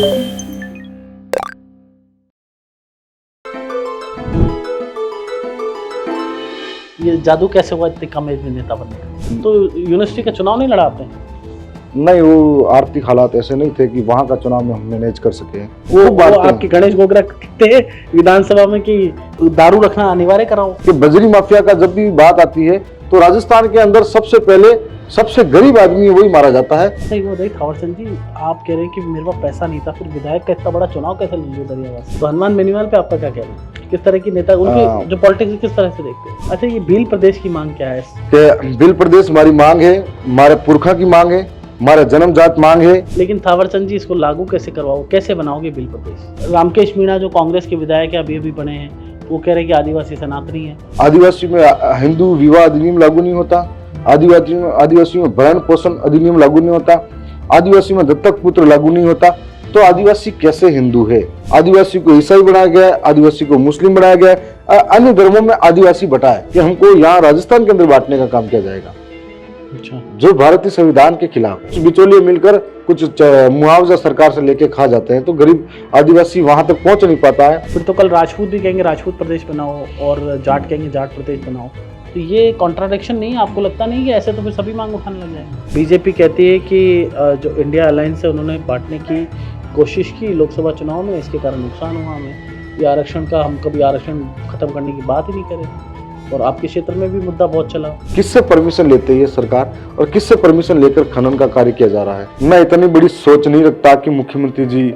ये जादू कैसे हुआ इतनी कम एज में नेता बनने का? तो यूनिवर्सिटी का चुनाव नहीं लड़ा आपने? नहीं, वो आर्थिक हालात ऐसे नहीं थे कि वहाँ का चुनाव में हम मैनेज कर सके। वो आपके गणेश गोगरा कहते हैं विधानसभा में कि दारू रखना अनिवार्य कराओ। कि बजरी माफिया का जब भी बात आती है तो राजस्थान के अंदर सबसे पहले सबसे गरीब आदमी वही मारा जाता है। नहीं वो देखिए थावर चंद जी, आप कह रहे हैं कि मेरे पास पैसा नहीं था, फिर विधायक का इतना बड़ा चुनाव कैसे ले लिया दरियावास? तो हनुमान बेनीवाल पे आपका क्या कहना है? किस तरह की नेता उनके जो पॉलिटिक्स किस तरह से देखते हैं? अच्छा, ये भील प्रदेश की मांग क्या है? कि भील प्रदेश हमारी मांग है, हमारे पुरखा की मांग है, हमारा जन्मजात मांग है। लेकिन थावर चंद जी, इसको लागू कैसे करवाओ, कैसे बनाओगे भील प्रदेश? रामकेश मीणा जो कांग्रेस के विधायक है, अभी बने हैं, वो कह रहे हैं कि आदिवासी सनातनी है। आदिवासी में हिंदू विवाह अधिनियम लागू नहीं होता, आदिवासी में भरण पोषण अधिनियम लागू नहीं होता, आदिवासी में दत्तक पुत्र लागू नहीं होता, तो आदिवासी कैसे हिंदू है? आदिवासी को ईसाई बनाया गया है, आदिवासी को मुस्लिम बनाया गया है, अन्य धर्मों में आदिवासी बटा है कि हमको यहाँ राजस्थान के अंदर बांटने का काम किया जाएगा। अच्छा, जो भारतीय संविधान के खिलाफ। बिचौलिए मिलकर कुछ मुआवजा सरकार से लेके खा जाते हैं, तो गरीब आदिवासी वहां तक पहुंच नहीं पाता है। फिर तो कल राजपूत भी कहेंगे राजपूत प्रदेश बनाओ और जाट कहेंगे जाट प्रदेश बनाओ, तो ये कॉन्ट्राडिक्शन नहीं है? आपको लगता नहीं कि ऐसे तो फिर सभी मांग उठाने लग जाएंगे? बीजेपी कहती है कि जो इंडिया अलायंस है उन्होंने बांटने की कोशिश की लोकसभा चुनाव में, इसके कारण नुकसान हुआ हमें। ये आरक्षण का, हम कभी आरक्षण खत्म करने की बात ही नहीं करें, और आपके क्षेत्र में भी मुद्दा बहुत चला। किससे परमिशन लेते है सरकार और किससे परमिशन लेकर खनन का कार्य किया जा रहा है? मैं इतनी बड़ी सोच नहीं रखता कि मुख्यमंत्री जी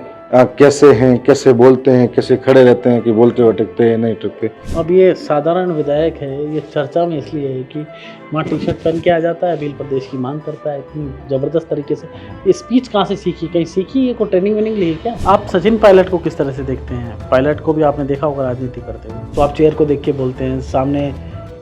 कैसे हैं, कैसे बोलते हैं, कैसे खड़े रहते हैं, कि बोलते हुए टिकते हैं नहीं टिकते। अब ये साधारण विधायक है, ये चर्चा में इसलिए है कि वहाँ टी शर्ट पहन के आ जाता है, भील प्रदेश की मांग करता है इतनी जबरदस्त तरीके से। ये स्पीच कहाँ से सीखी, कहीं सीखी है, कोई ट्रेनिंग वेनिंग ली है क्या? आप सचिन पायलट को किस तरह से देखते हैं? पायलट को भी आपने देखा होगा राजनीति करते हुए, तो आप चेयर को देख के बोलते हैं, सामने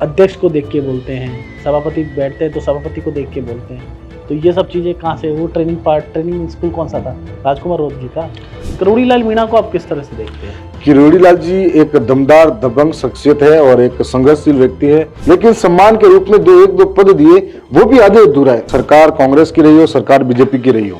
अध्यक्ष को देख के बोलते हैं, सभापति बैठते हैं तो सभापति को देख के बोलते हैं, तो ये सब चीज़ें कहाँ से? वो ट्रेनिंग स्कूल कौन सा था? राजकुमार रोध जी का। किरोड़ी लाल मीणा को आप किस तरह से देखते हैं? किरोड़ी लाल जी एक दमदार दबंग शख्सियत है और एक संघर्षशील व्यक्ति है, लेकिन सम्मान के रूप में एक दो पद दिए वो भी आधे अधूरा है। सरकार कांग्रेस की रही हो, सरकार बीजेपी की रही हो,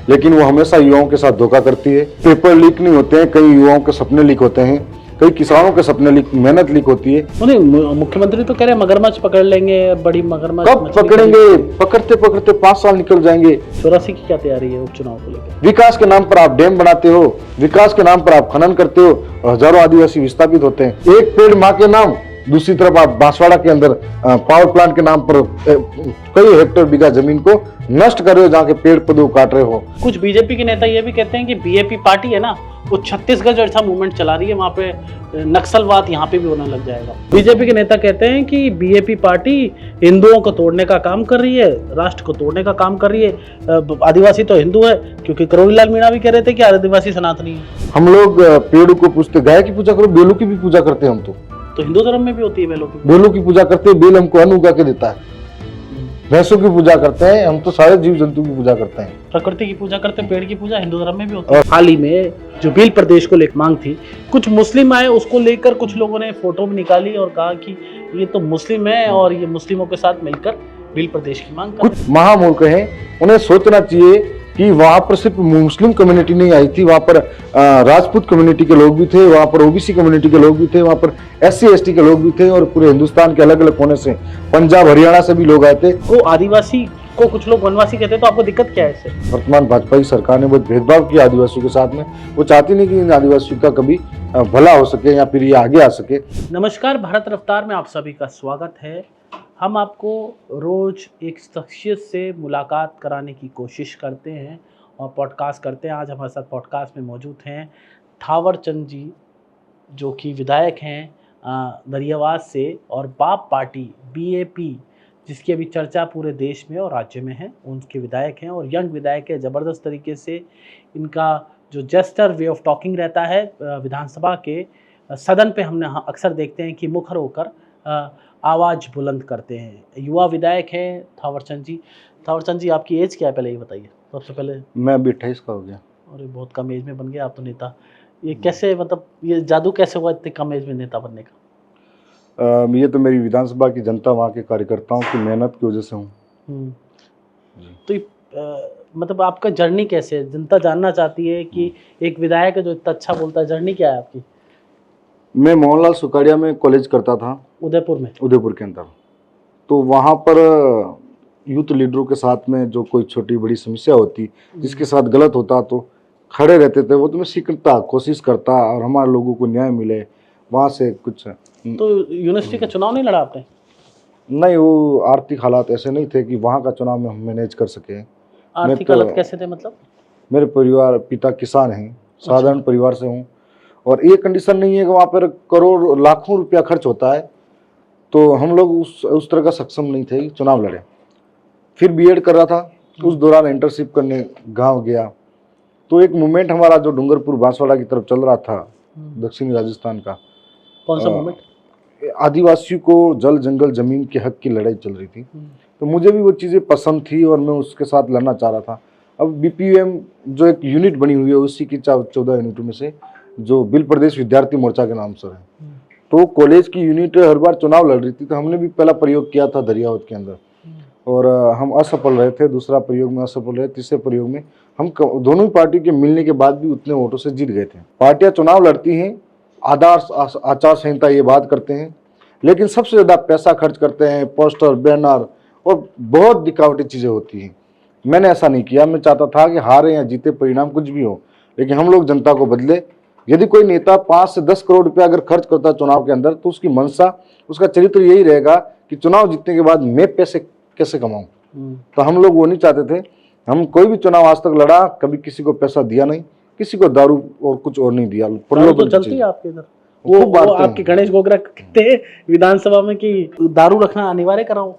लेकिन वो हमेशा युवाओं के साथ धोखा करती है। पेपर लीक नहीं होते हैं, कई युवाओं के सपने लीक होते हैं, कई किसानों के सपने लीक, मेहनत लीक होती है। नहीं, मुख्यमंत्री तो कह रहे हैं मगरमच्छ पकड़ लेंगे, बड़ी मगरमच्छ। कब पकड़ेंगे? पकड़ते पकड़ते 5 साल निकल जाएंगे। 84 की क्या तैयारी है उपचुनाव को लेकर? विकास के नाम पर आप डैम बनाते हो, विकास के नाम पर आप खनन करते हो, हजारों आदिवासी विस्थापित होते हैं। एक पेड़ माँ के नाम, दूसरी तरफ आप बांसवाड़ा के अंदर पावर प्लांट के नाम पर कई हेक्टेयर बीघा जमीन को नष्ट कर रहे हो, जहाँ के पेड़ पौधे काट रहे हो। कुछ बीजेपी के नेता ये भी कहते हैं कि बीएपी पार्टी है ना, वो छत्तीसगढ़ जो ऐसा मूवमेंट चला रही है, वहाँ पे नक्सलवाद यहाँ पे भी होने लग जाएगा। बीजेपी के नेता कहते हैं कि बीएपी पार्टी हिंदुओं को तोड़ने का काम कर रही है, राष्ट्र को तोड़ने का काम कर रही है। आदिवासी तो हिंदू है, क्योंकि किरोड़ी लाल मीणा भी कह रहे थे कि आदिवासी सनातनी है। हम लोग पेड़ को पूजते, गाय की पूजा करो, बेलों की भी पूजा करते हैं हम तो हिंदू धर्म में भी होती है बेलों की पूजा करते हैं। बेल हमको अन्न उगा के देता है। भैंसों की पूजा करते हैं हम, तो सारे जीव जंतु की पूजा करते हैं। प्रकृति की पूजा करते हैं, पेड़ की पूजा हिंदू धर्म में भी होती है। हाल ही में जो भील प्रदेश को लेकर मांग थी, कुछ मुस्लिम आए, उसको लेकर कुछ लोगों ने फोटो भी निकाली और कहा कि ये तो मुस्लिम है और ये मुस्लिमों के साथ मिलकर भील प्रदेश की मांग कर। कुछ महामूर्ख हैं, उन्हें सोचना चाहिए कि वहां पर सिर्फ मुस्लिम कम्युनिटी नहीं आई थी, वहां पर राजपूत कम्युनिटी के लोग भी थे, वहां पर ओबीसी कम्युनिटी के लोग भी थे, वहां पर SC ST के लोग भी थे, और पूरे हिंदुस्तान के अलग अलग कोने से, पंजाब हरियाणा से भी लोग आए थे। वो आदिवासी को कुछ लोग वनवासी कहते हैं, तो आपको दिक्कत क्या है इससे? वर्तमान भाजपा की सरकार ने बहुत भेदभाव किया आदिवासियों के साथ में। वो चाहती नहीं कि इन आदिवासियों का कभी भला हो सके या फिर ये आगे आ सके। नमस्कार, भारत रफ्तार में आप सभी का स्वागत है। हम आपको रोज एक शख्सियत से मुलाकात कराने की कोशिश करते हैं और पॉडकास्ट करते हैं। आज हमारे साथ पॉडकास्ट में मौजूद हैं थावर चंद जी, जो कि विधायक हैं दरियावास से, और बाप पार्टी BAP, जिसकी अभी चर्चा पूरे देश में और राज्य में है, उनके विधायक हैं और यंग विधायक है। ज़बरदस्त तरीके से इनका जो जेस्टर वे ऑफ टॉकिंग रहता है विधानसभा के सदन पे, हमने अक्सर देखते हैं कि मुखर होकर आवाज़ बुलंद करते हैं। युवा विधायक हैं थावर चंद जी। थावर चंद जी, आपकी एज क्या है पहले ये बताइए सबसे पहले। मैं अभी 28 का हो गया। और ये बहुत कम एज में बन गया आप तो नेता। ये कैसे, मतलब ये जादू कैसे हुआ इतनी कम एज में नेता बनने का? ये तो मेरी विधानसभा की जनता, वहाँ के कार्यकर्ताओं की मेहनत की वजह से हूँ। तो ये मतलब आपका जर्नी कैसे है? जनता जानना चाहती है कि एक विधायक है जो इतना अच्छा बोलता है, जर्नी क्या है आपकी? मैं मोहनलाल सुखाड़िया में कॉलेज करता था, उदयपुर में। उदयपुर के अंदर। तो वहाँ पर यूथ लीडरों के साथ में जो कोई छोटी बड़ी समस्या होती, जिसके साथ गलत होता तो खड़े रहते थे। वो तो मैं सीखता, कोशिश करता और हमारे लोगों को न्याय मिले वहाँ से कुछ। तो यूनिवर्सिटी का चुनाव नहीं लड़ा आपने? नहीं, वो आर्थिक हालात ऐसे नहीं थे कि वहाँ का चुनाव में हम मैनेज कर सके। आर्थिक हालत कैसे थे मतलब? मेरे परिवार, पिता किसान हैं, साधारण परिवार से हूँ, और ये कंडीशन नहीं है कि वहाँ पर करोड़ लाखों रुपया खर्च होता है। तो हम लोग उस तरह का सक्षम नहीं थे कि चुनाव लड़े। फिर बीएड कर रहा था, उस दौरान इंटर्नशिप करने गांव गया। तो एक मूवमेंट हमारा जो डूंगरपुर बांसवाड़ा की तरफ चल रहा था, दक्षिणी राजस्थान का। कौन सा मूवमेंट? आदिवासियों को जल जंगल जमीन के हक की लड़ाई चल रही थी। तो मुझे भी वो चीज़ें पसंद थी और मैं उसके साथ लड़ना चाह रहा था। अब बीपीएम जो एक यूनिट बनी हुई है, उसी की 14 यूनिटों में से जो बिल प्रदेश विद्यार्थी मोर्चा के नाम से है, तो कॉलेज की यूनिट हर बार चुनाव लड़ रही थी। तो हमने भी पहला प्रयोग किया था दरियावत के अंदर, और हम असफल रहे थे। दूसरा प्रयोग में असफल रहे। तीसरे प्रयोग में हम दोनों ही पार्टी के मिलने के बाद भी उतने वोटों से जीत गए थे। पार्टियां चुनाव लड़ती हैं, आचार संहिता ये बात करते हैं, लेकिन सबसे ज़्यादा पैसा खर्च करते हैं, पोस्टर, बैनर और बहुत दिखावटी चीज़ें होती हैं। मैंने ऐसा नहीं किया। मैं चाहता था कि हारे या जीते परिणाम कुछ भी हो, लेकिन हम लोग जनता को बदले। यदि कोई नेता 5 से 10 करोड़ रुपया अगर खर्च करता है चुनाव के अंदर, तो उसकी मंशा, उसका चरित्र यही रहेगा कि चुनाव जीतने के बाद मैं पैसे कैसे कमाऊं। तो हम लोग वो नहीं चाहते थे। हम कोई भी चुनाव आज तक लड़ा, कभी किसी को पैसा दिया नहीं, किसी को दारू और कुछ और नहीं दिया। तो चलती है आपके इधर? वो आपके गणेश गोगरा कहते हैं विधानसभा में कि दारू रखना अनिवार्य कराओ।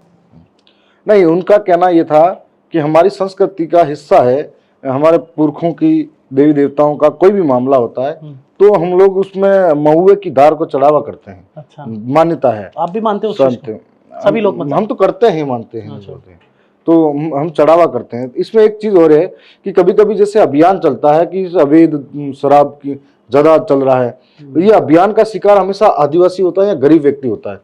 नहीं, उनका कहना ये था कि हमारी संस्कृति का हिस्सा है, हमारे पुरखों की देवी देवताओं का कोई भी मामला होता है तो हम लोग उसमें महुए की धार को चढ़ावा करते हैं। अच्छा, मान्यता है। आप भी मानते हो? सभी लोग मतलब? हम तो करते हैं, मानते हैं। अच्छा। तो हम चढ़ावा करते हैं। इसमें एक चीज और है कि कभी कभी जैसे अभियान चलता है कि अवैध शराब की ज्यादा चल रहा है, तो ये अभियान का शिकार हमेशा आदिवासी होता है या गरीब व्यक्ति होता है,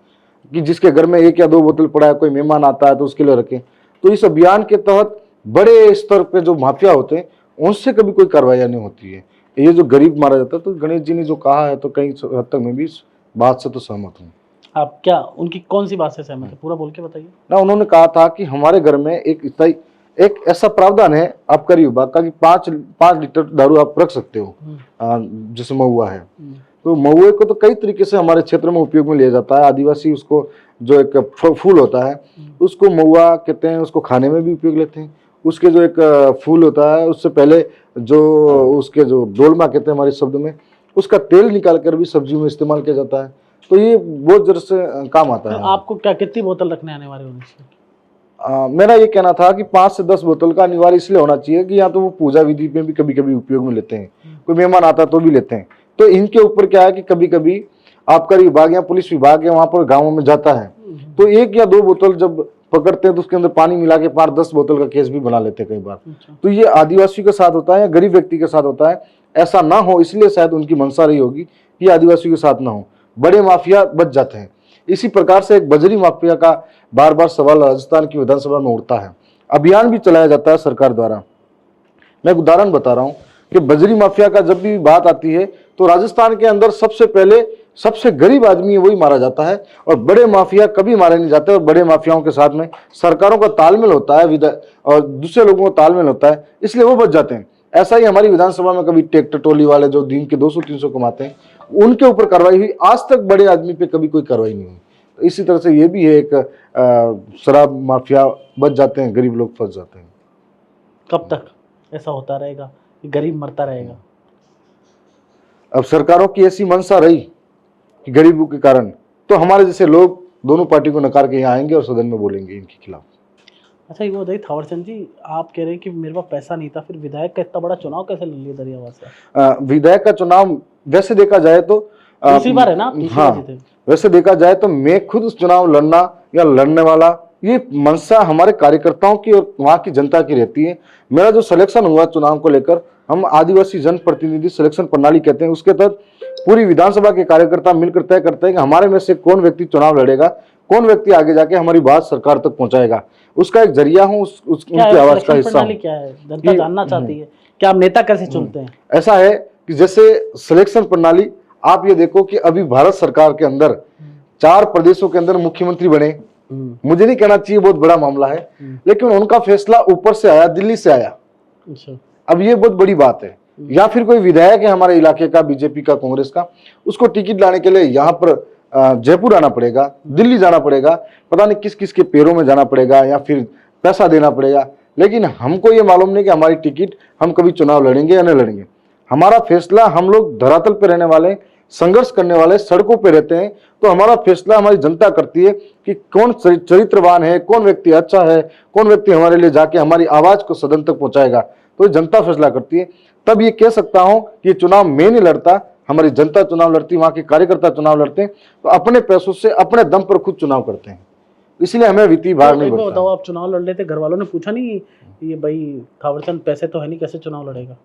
कि जिसके घर में 1 या 2 बोतल पड़ा है, कोई मेहमान आता है तो उसके लिए रखें। तो इस अभियान के तहत बड़े स्तर पे जो माफिया होते हैं उनसे कभी कोई कार्रवाई नहीं होती है। ये जो गरीब मारा जाता है, तो गणेश जी ने जो कहा है तो कहीं हद तक मैं भी इस बात से तो सहमत हूँ। आप क्या उनकी कौन सी बात से सहमत है? पूरा बोल के बताइए ना। उन्होंने कहा था कि हमारे घर में एक ऐसा प्रावधान है आबकारी विभाग का कि 5 लीटर दारू आप रख सकते हो, जैसे महुआ है। तो महुए को तो कई तरीके से हमारे क्षेत्र में उपयोग में लिया जाता है। आदिवासी उसको, जो एक फूल होता है उसको महुआ कहते हैं, उसको खाने में भी उपयोग लेते हैं। उसके जो एक फूल होता है, उससे पहले जो उसके जो डोलमा कहते हैं हमारे शब्द में, उसका तेल निकाल कर भी सब्जी में इस्तेमाल किया जाता है। तो ये बहुत जरूर से काम आता है। आपको क्या, कितनी बोतल रखने आने वाले होने चाहिए? मेरा ये कहना था कि 5 से 10 बोतल का अनिवार्य इसलिए होना चाहिए कि या तो वो पूजा विधि में भी कभी कभी उपयोग में लेते हैं, कोई मेहमान आता तो भी लेते हैं। तो इनके ऊपर क्या है कि कभी कभी आबकारी विभाग या पुलिस विभाग या वहाँ पर गाँवों में जाता है, तो 1 या 2 बोतल जब पकड़ते हैं तो उसके अंदर पानी मिला के 5-10 बोतल का केस भी बना लेते हैं कई बार। तो ये आदिवासी के साथ होता है या गरीब व्यक्ति के साथ होता है। ऐसा ना हो इसलिए शायद उनकी मंशा रही होगी कि आदिवासी के साथ ना हो, बड़े माफिया बच जाते हैं। इसी प्रकार से एक बजरी माफिया का बार बार सवाल राजस्थान की विधानसभा में उठता है। अभियान भी चलाया जाता है सरकार द्वारा। मैं एक उदाहरण बता रहा हूँ कि बजरी माफिया का जब भी बात आती है तो राजस्थान के अंदर सबसे पहले सबसे गरीब आदमी है वही मारा जाता है, और बड़े माफिया कभी मारे नहीं जाते। और बड़े माफियाओं के साथ में सरकारों का तालमेल होता है और दूसरे लोगों का तालमेल होता है, इसलिए वो बच जाते हैं। ऐसा ही हमारी विधानसभा में कभी ट्रैक्टर ट्रॉली वाले जो दिन के 200-300 कमाते हैं, उनके ऊपर कार्रवाई हुई। आज तक बड़े आदमी पे कभी कोई कार्रवाई नहीं हुई। तो इसी तरह से ये भी है, एक शराब माफिया बच जाते हैं, गरीब लोग फंस जाते हैं। कब तक ऐसा होता रहेगा कि गरीब मरता रहेगा? अब सरकारों की ऐसी मंशा रही कि गरीबों के कारण, तो हमारे जैसे लोग दोनों पार्टी को नकार के यहाँ आएंगे और सदन में बोलेंगे इनके खिलाफ। अच्छा, ये बताइए थावरचंद जी, आप कह रहे हैं कि मेरे पास पैसा नहीं था, फिर विधायक का इतना बड़ा चुनाव कैसे लड़ लिया दरियावाद से? विधायक का चुनाव वैसे देखा जाए तो दूसरी बार है ना? हाँ, वैसे देखा जाए तो मैं खुद उस चुनाव लड़ना या लड़ने वाला, ये मंशा हमारे कार्यकर्ताओं की और वहाँ की जनता की रहती है। मेरा जो सिलेक्शन हुआ चुनाव को लेकर, हम आदिवासी जन प्रतिनिधि सिलेक्शन प्रणाली कहते हैं, उसके तहत पूरी विधानसभा के कार्यकर्ता मिलकर तय करते हैं कि हमारे में से कौन व्यक्ति चुनाव लड़ेगा, कौन व्यक्ति आगे जाके हमारी बात सरकार तक पहुंचाएगा, उसका एक जरिया हूँ, उनकी आवाज का हिस्सा हूँ। क्या है, जनता जानना चाहती है कि आप नेता कैसे चुनते हैं? ऐसा है कि जैसे सिलेक्शन प्रणाली, आप ये देखो कि अभी भारत सरकार के अंदर 4 प्रदेशों के अंदर मुख्यमंत्री बने। मुझे नहीं कहना चाहिए बहुत बड़ा मामला है, लेकिन उनका फैसला ऊपर से आया, दिल्ली से आया। अब ये बहुत बड़ी बात है। या फिर कोई विधायक है हमारे इलाके का, बीजेपी का, कांग्रेस का, उसको टिकट लाने के लिए यहाँ पर जयपुर आना पड़ेगा, दिल्ली जाना पड़ेगा, पता नहीं किस किस के पैरों में जाना पड़ेगा या फिर पैसा देना पड़ेगा। लेकिन हमको ये मालूम नहीं कि हमारी टिकट हम कभी चुनाव लड़ेंगे या नहीं लड़ेंगे। हमारा फैसला, हम लोग धरातल पे रहने वाले, संघर्ष करने वाले, सड़कों पे रहते हैं, तो हमारा फैसला हमारी जनता करती है कि कौन चरित्रवान है, कौन व्यक्ति अच्छा है, कौन व्यक्ति हमारे लिए जाके हमारी आवाज को सदन तक पहुंचाएगा, तो जनता फैसला करती है। तब ये कह सकता हूं कि ये चुनाव मैं नहीं लड़ता, हमारी जनता चुनाव लड़ती, वहां के कार्यकर्ता चुनाव लड़ते हैं, तो अपने पैसों से अपने दम पर खुद चुनाव करते हैं, इसलिए हमें वित्तीय भाग नहीं पड़ता। बताओ, आप चुनाव लड़ लेते, घर वालों ने पूछा नहीं ये भाई थावरचंद पैसे तो है नहीं, कैसे चुनाव लड़ेगा?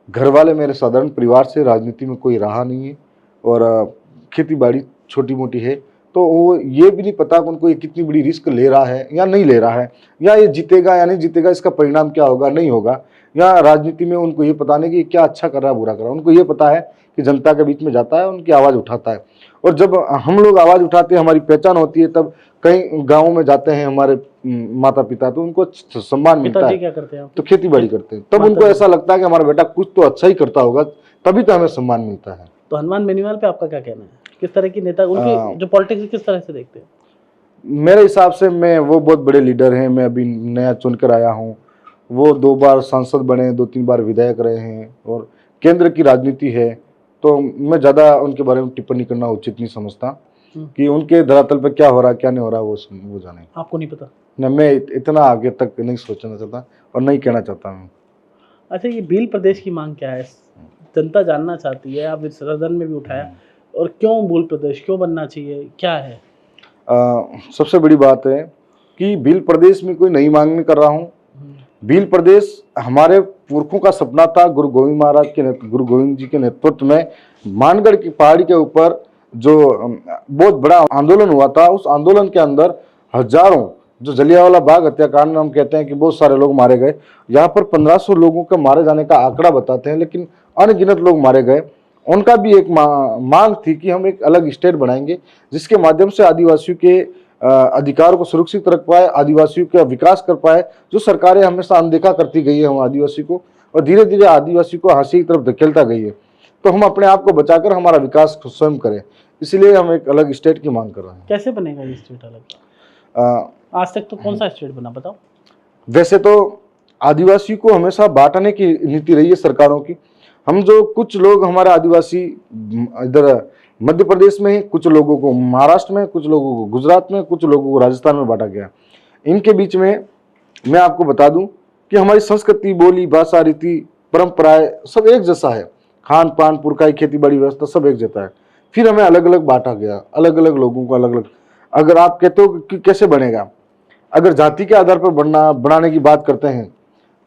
घर वाले मेरे साधारण परिवार से, राजनीति में कोई रहा नहीं है, और खेती बाड़ी छोटी मोटी है, तो वो ये भी नहीं पता कि उनको ये कितनी बड़ी रिस्क ले रहा है या नहीं ले रहा है, या ये जीतेगा या नहीं जीतेगा, इसका परिणाम क्या होगा नहीं होगा, या राजनीति में उनको ये पता नहीं कि क्या अच्छा कर रहा है बुरा कर रहा है। उनको ये पता है कि जनता के बीच में जाता है, उनकी आवाज़ उठाता है, और जब हम लोग आवाज़ उठाते हैं, हमारी पहचान होती है, तब कई गाँवों में जाते हैं हमारे माता पिता, तो उनको सम्मान मिलता है। क्या करते हैं? तो खेती बाड़ी करते हैं, तब उनको ऐसा लगता है कि हमारा बेटा कुछ तो अच्छा ही करता होगा, तभी तो हमें सम्मान मिलता है। तो हनुमान बेनीवाल पे आपका क्या कहना है? किस तरह की नेता, उनकी जो पॉलिटिक्स किस तरह से देखते हैं? मेरे हिसाब से वो बहुत बड़े लीडर हैं। मैं अभी नया चुनकर आया हूँ, वो 2 बार सांसद बने, 2-3 बार विधायक रहे हैं, और केंद्र की राजनीति है, तो मैं ज़्यादा उनके बारे में टिप्पणी करना उचित नहीं समझता कि उनके धरातल पर क्या हो रहा है क्या नहीं हो रहा, वो जाने। आपको नहीं पता? न, मैं इतना आगे तक नहीं सोचना चाहता और नहीं कहना चाहता हूँ। अच्छा, ये भील प्रदेश की मांग क्या है, जनता जानना चाहती है, आप इस सदन में भी उठाया, और क्यों भील प्रदेश क्यों बनना चाहिए, क्या है? सबसे बड़ी बात है कि भील प्रदेश में कोई नई मांग नहीं कर रहा हूँ। भील प्रदेश हमारे पुरखों का सपना था। गुरु गोविंद जी के नेतृत्व में मानगढ़ की पहाड़ी के ऊपर जो बहुत बड़ा आंदोलन हुआ था, उस आंदोलन के अंदर हजारों, जो जलियांवाला बाग हत्याकांड में हम कहते हैं कि बहुत सारे लोग मारे गए, यहाँ पर 1500 लोगों के मारे जाने का आंकड़ा बताते हैं, लेकिन अनगिनत लोग मारे गए। उनका भी एक मांग थी कि हम एक अलग स्टेट बनाएंगे, जिसके माध्यम से आदिवासियों के अधिकार को सुरक्षित रख पाए, आदिवासियों का विकास कर पाए। जो सरकारें हमेशा अनदेखा करती गई है हम आदिवासी को, और धीरे धीरे आदिवासी को हाशिए की तरफ धकेलता गई है, तो हम अपने आप को बचाकर हमारा विकास स्वयं करें, इसलिए हम एक अलग स्टेट की मांग कर रहे हैं। कैसे बनेगा ये स्टेट अलग? आज तक तो कौन सा स्टेट बना, बताओ? वैसे तो आदिवासी को हमेशा बांटने की नीति रही है सरकारों की। हम जो कुछ लोग हमारे आदिवासी इधर मध्य प्रदेश में ही, कुछ लोगों को महाराष्ट्र में, कुछ लोगों को गुजरात में, कुछ लोगों को राजस्थान में बांटा गया। इनके बीच में मैं आपको बता दूं कि हमारी संस्कृति, बोली, भाषा, रीति, परंपराएं सब एक जैसा है, खान पान, पुरखाई, खेती बाड़ी व्यवस्था सब एक जैसा है। फिर हमें अलग अलग बांटा गया, अलग अलग लोगों को अलग अलग। अगर आप कहते हो कि कैसे बनेगा, अगर जाति के आधार पर बनाने की बात करते हैं,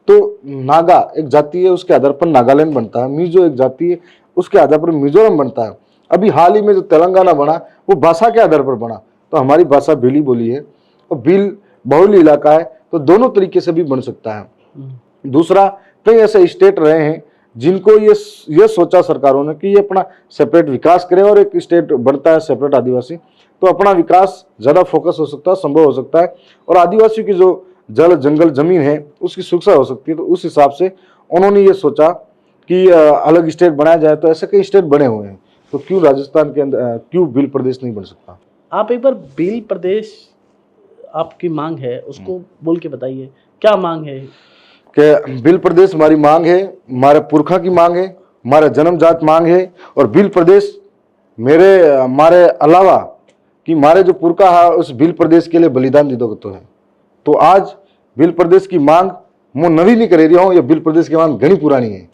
तो नागा एक जाति है, उसके आधार पर नागालैंड बनता है। मिजो एक जाति है, उसके आधार पर मिजोरम बनता है। अभी हाल ही में जो तेलंगाना बना, वो भाषा के आधार पर बना, तो हमारी भाषा भीली बोली है, और भील बहुल इलाका है, तो दोनों तरीके से भी बन सकता है। दूसरा, कई ऐसे स्टेट रहे हैं जिनको ये सोचा सरकारों ने कि ये अपना सेपरेट विकास करें, और एक स्टेट बनता है सेपरेट आदिवासी, तो अपना विकास ज़्यादा फोकस हो सकता है, संभव हो सकता है, और आदिवासियों की जो जल जंगल जमीन है उसकी सुरक्षा हो सकती है। तो उस हिसाब से उन्होंने ये सोचा कि अलग स्टेट बनाया जाए। तो ऐसे कई स्टेट बने हुए हैं, तो क्यों राजस्थान के अंदर, क्यों भील प्रदेश नहीं बन सकता? आप एक बार भील प्रदेश आपकी मांग है उसको बोल के बताइए, क्या मांग है? कि भील प्रदेश हमारी मांग है, हमारे पुरखा की मांग है, हमारा जन्मजात मांग है, और भील प्रदेश हमारे अलावा कि हमारे जो पुरखा है उस भील प्रदेश के लिए बलिदान दीदो तो है। तो आज भील प्रदेश की मांग मैं नवी नहीं कर रहा हूँ, ये भील प्रदेश की मांग घनी पुरानी है।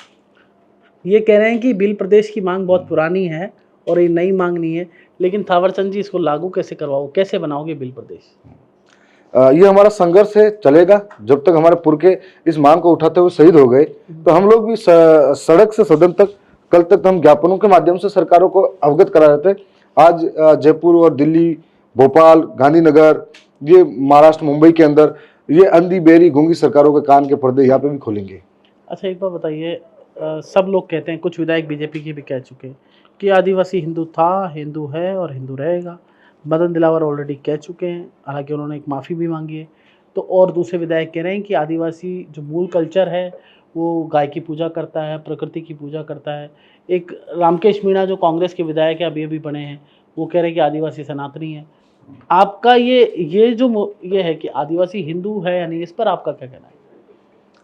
ये कह रहे हैं कि भील प्रदेश की मांग बहुत पुरानी है और ये नई मांग नहीं है, लेकिन थावरचंद जी इसको लागू कैसे करवाओ, कैसे बनाओगे भील प्रदेश? ये हमारा संघर्ष है, चलेगा जब तक हमारे पुरखे इस मांग को उठाते हुए शहीद हो गए। तो हम लोग भी सड़क से सदन तक, कल तक हम ज्ञापनों के माध्यम से सरकारों को अवगत करा रहे थे। आज जयपुर और दिल्ली, भोपाल, गांधीनगर, ये महाराष्ट्र, मुंबई के अंदर ये अंधी बेरी गूंगी सरकारों के कान के पर्दे यहाँ पे भी खोलेंगे। अच्छा, एक बात बताइए, सब लोग कहते हैं, कुछ विधायक बीजेपी के भी कह चुके हैं कि आदिवासी हिंदू था, हिंदू है और हिंदू रहेगा। मदन दिलावर ऑलरेडी कह चुके हैं, हालांकि उन्होंने एक माफ़ी भी मांगी है। तो और दूसरे विधायक कह रहे हैं कि आदिवासी जो मूल कल्चर है वो गाय की पूजा करता है, प्रकृति की पूजा करता है। एक रामकेश मीणा जो कांग्रेस के विधायक है, अभी अभी बने हैं, वो कह रहे हैं कि आदिवासी सनातनी है। आपका ये जो ये है कि आदिवासी हिंदू है या नहीं, इस पर आपका क्या कहना है?